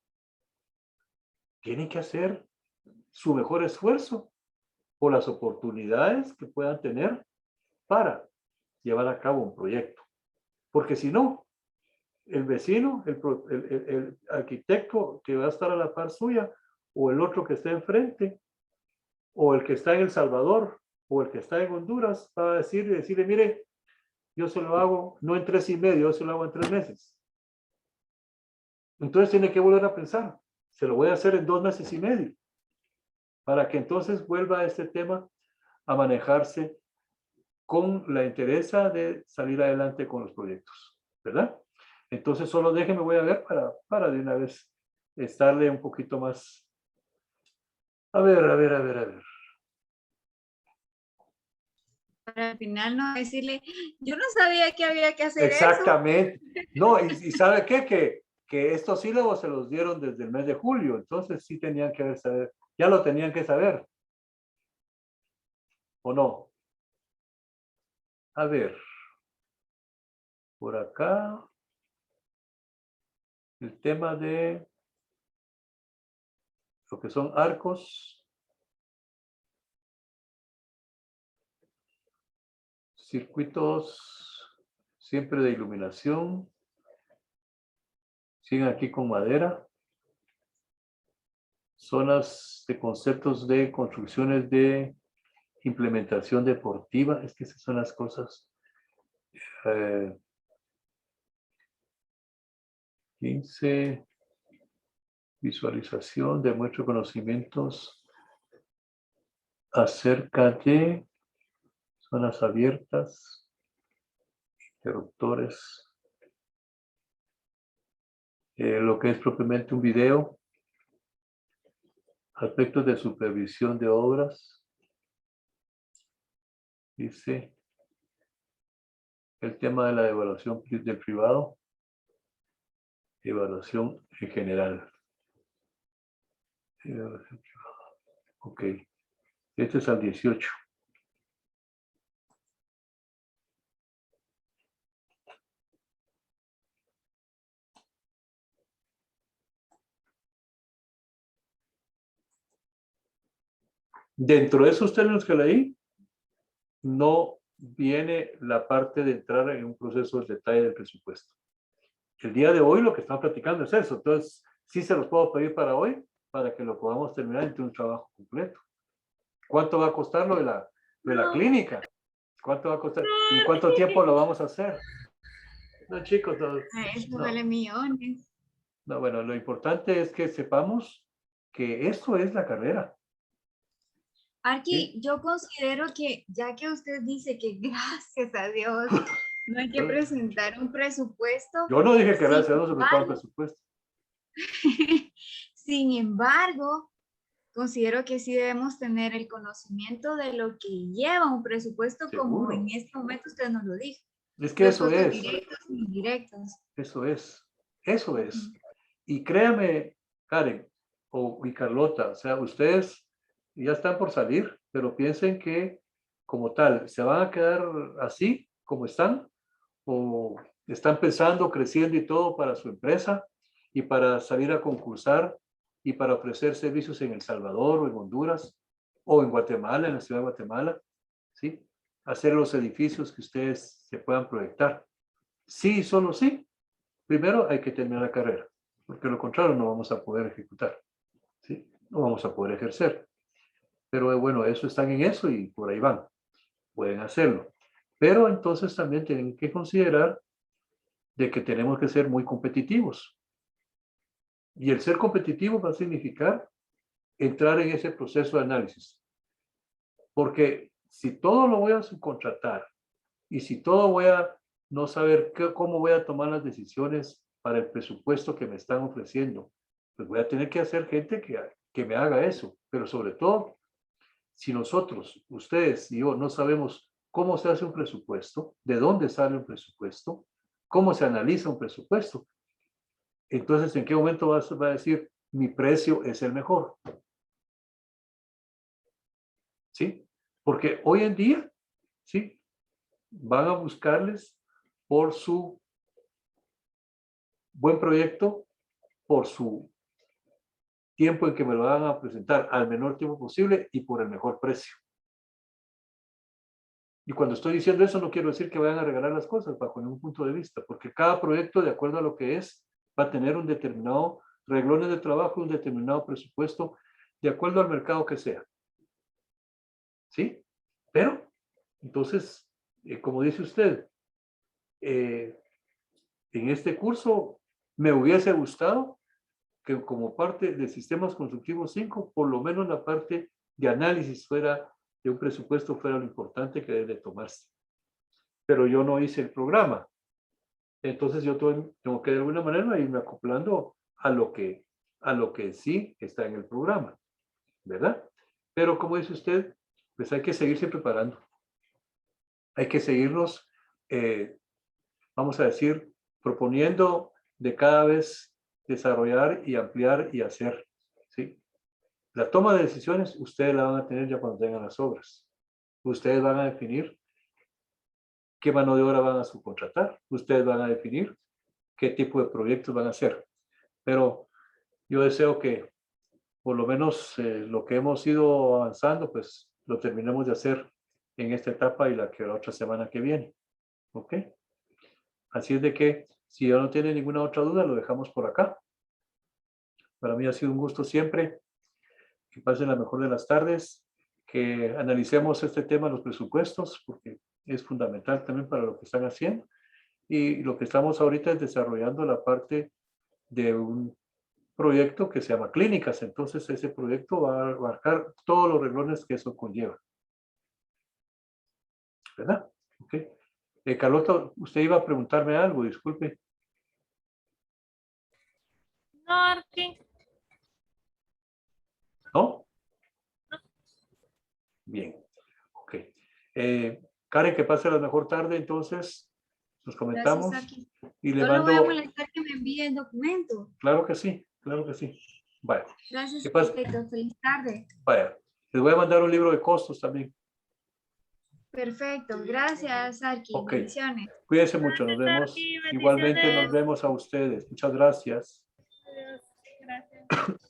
tienen que hacer su mejor esfuerzo por las oportunidades que puedan tener para llevar a cabo un proyecto. Porque si no, el vecino, el arquitecto que va a estar a la par suya, o el otro que está enfrente, o el que está en El Salvador, o el que está en Honduras, va a decirle, mire, yo se lo hago no en 3 y medio, yo se lo hago en 3 meses. Entonces tiene que volver a pensar, se lo voy a hacer en 2 meses y medio, para que entonces vuelva a este tema a manejarse con la interesa de salir adelante con los proyectos, ¿verdad? Entonces solo déjeme, voy a ver para de una vez estarle un poquito más. A ver. Para al final no decirle, yo no sabía que había que hacer eso. Exactamente. No, y ¿sabe qué? Que estos sílabos se los dieron desde el mes de julio, entonces sí tenían que saber, ya lo tenían que saber, ¿o no? A ver, por acá, el tema de lo que son arcos, circuitos siempre de iluminación, siguen aquí con madera, zonas de conceptos de construcciones de implementación deportiva, es que esas son las cosas. 15, visualización, demuestra conocimientos acerca de zonas abiertas, interruptores. lo que es propiamente un video, aspectos de supervisión de obras, dice el tema de la evaluación del privado, evaluación en general. Evaluación privada. Ok, este es al 18. Dentro de esos términos que leí, no viene la parte de entrar en un proceso de detalle del presupuesto. El día de hoy lo que estamos platicando es eso. Entonces, sí se los puedo pedir para hoy, para que lo podamos terminar entre un trabajo completo. ¿Cuánto va a costar lo de la clínica? ¿Cuánto va a costar? ¿Y cuánto tiempo lo vamos a hacer? No, chicos, no, Eso no, vale millones. no, bueno, lo importante es que sepamos que esto es la carrera. Arqui, ¿Sí? yo considero que ya que usted dice que gracias a Dios no hay que presentar un presupuesto, Yo no dije que sin gracias a Dios se presentaba un embargo, presupuesto. sin embargo, considero que sí debemos tener el conocimiento de lo que lleva un presupuesto, como en Seguro. este momento usted nos lo dijo. Es que Los eso costos es. directos e indirectos. Eso es. Eso es. Ujú. Y créame, Karen y Carlota, o sea, ustedes ya están por salir, pero piensen que como tal, ¿se van a quedar así como están? ¿O están pensando, creciendo y todo para su empresa y para salir a concursar y para ofrecer servicios en El Salvador o en Honduras o en Guatemala, en la ciudad de Guatemala? ¿Sí? Hacer los edificios que ustedes se puedan proyectar. Sí, solo sí. Primero hay que terminar la carrera, porque lo contrario no vamos a poder ejecutar, ¿sí? No vamos a poder ejercer. Pero bueno, eso están en eso y por ahí van, pueden hacerlo. Pero entonces también tienen que considerar de que tenemos que ser muy competitivos. Y el ser competitivo va a significar entrar en ese proceso de análisis. Porque si todo lo voy a subcontratar y si todo voy a no saber cómo voy a tomar las decisiones para el presupuesto que me están ofreciendo, pues voy a tener que hacer gente que me haga eso. Pero sobre todo, si nosotros, ustedes y yo, no sabemos cómo se hace un presupuesto, de dónde sale un presupuesto, cómo se analiza un presupuesto, entonces, ¿en qué momento va a decir mi precio es el mejor? ¿Sí? Porque hoy en día, ¿sí? Van a buscarles por su buen proyecto, por su tiempo en que me lo van a presentar al menor tiempo posible y por el mejor precio. Y cuando estoy diciendo eso, no quiero decir que vayan a regalar las cosas bajo ningún punto de vista, porque cada proyecto, de acuerdo a lo que es, va a tener un determinado reglones de trabajo, un determinado presupuesto, de acuerdo al mercado que sea. ¿Sí? Pero, entonces, como dice usted, en este curso me hubiese gustado que como parte de Sistemas Constructivos 5, por lo menos la parte de análisis fuera, de un presupuesto fuera lo importante que debe tomarse. Pero yo no hice el programa. Entonces yo tengo que de alguna manera irme acoplando a lo que sí está en el programa, ¿verdad? Pero como dice usted, pues hay que seguirse preparando. Hay que seguirnos, vamos a decir, proponiendo de cada vez desarrollar y ampliar y hacer, ¿sí? La toma de decisiones ustedes la van a tener ya cuando tengan las obras. Ustedes van a definir qué mano de obra van a subcontratar. Ustedes van a definir qué tipo de proyectos van a hacer. Pero yo deseo que por lo menos lo que hemos ido avanzando, pues lo terminemos de hacer en esta etapa y la otra semana que viene. ¿Ok? Así es de que si ya no tiene ninguna otra duda, lo dejamos por acá. Para mí ha sido un gusto siempre. Que pasen la mejor de las tardes. Que analicemos este tema, los presupuestos, porque es fundamental también para lo que están haciendo. Y lo que estamos ahorita es desarrollando la parte de un proyecto que se llama Clínicas. Entonces, ese proyecto va a abarcar todos los renglones que eso conlleva. ¿Verdad? Ok. Carlota, usted iba a preguntarme algo, disculpe. No, Arkin. ¿No? Bien. Ok. Karen, que pase la mejor tarde, entonces nos comentamos Gracias, Aki. y le No lo voy a mando, molestar que me envíe el documento. claro que sí, claro que sí. Vaya, Gracias, ¿qué pasa? arquitecto. Feliz tarde. Vaya, les voy a mandar un libro de costos también. Perfecto. Gracias, Arki. Ok. Bendiciones. Cuídense mucho, nos Gracias, vemos. Arki. Igualmente nos Bendiciones. vemos a ustedes. Muchas gracias. Adiós. Gracias.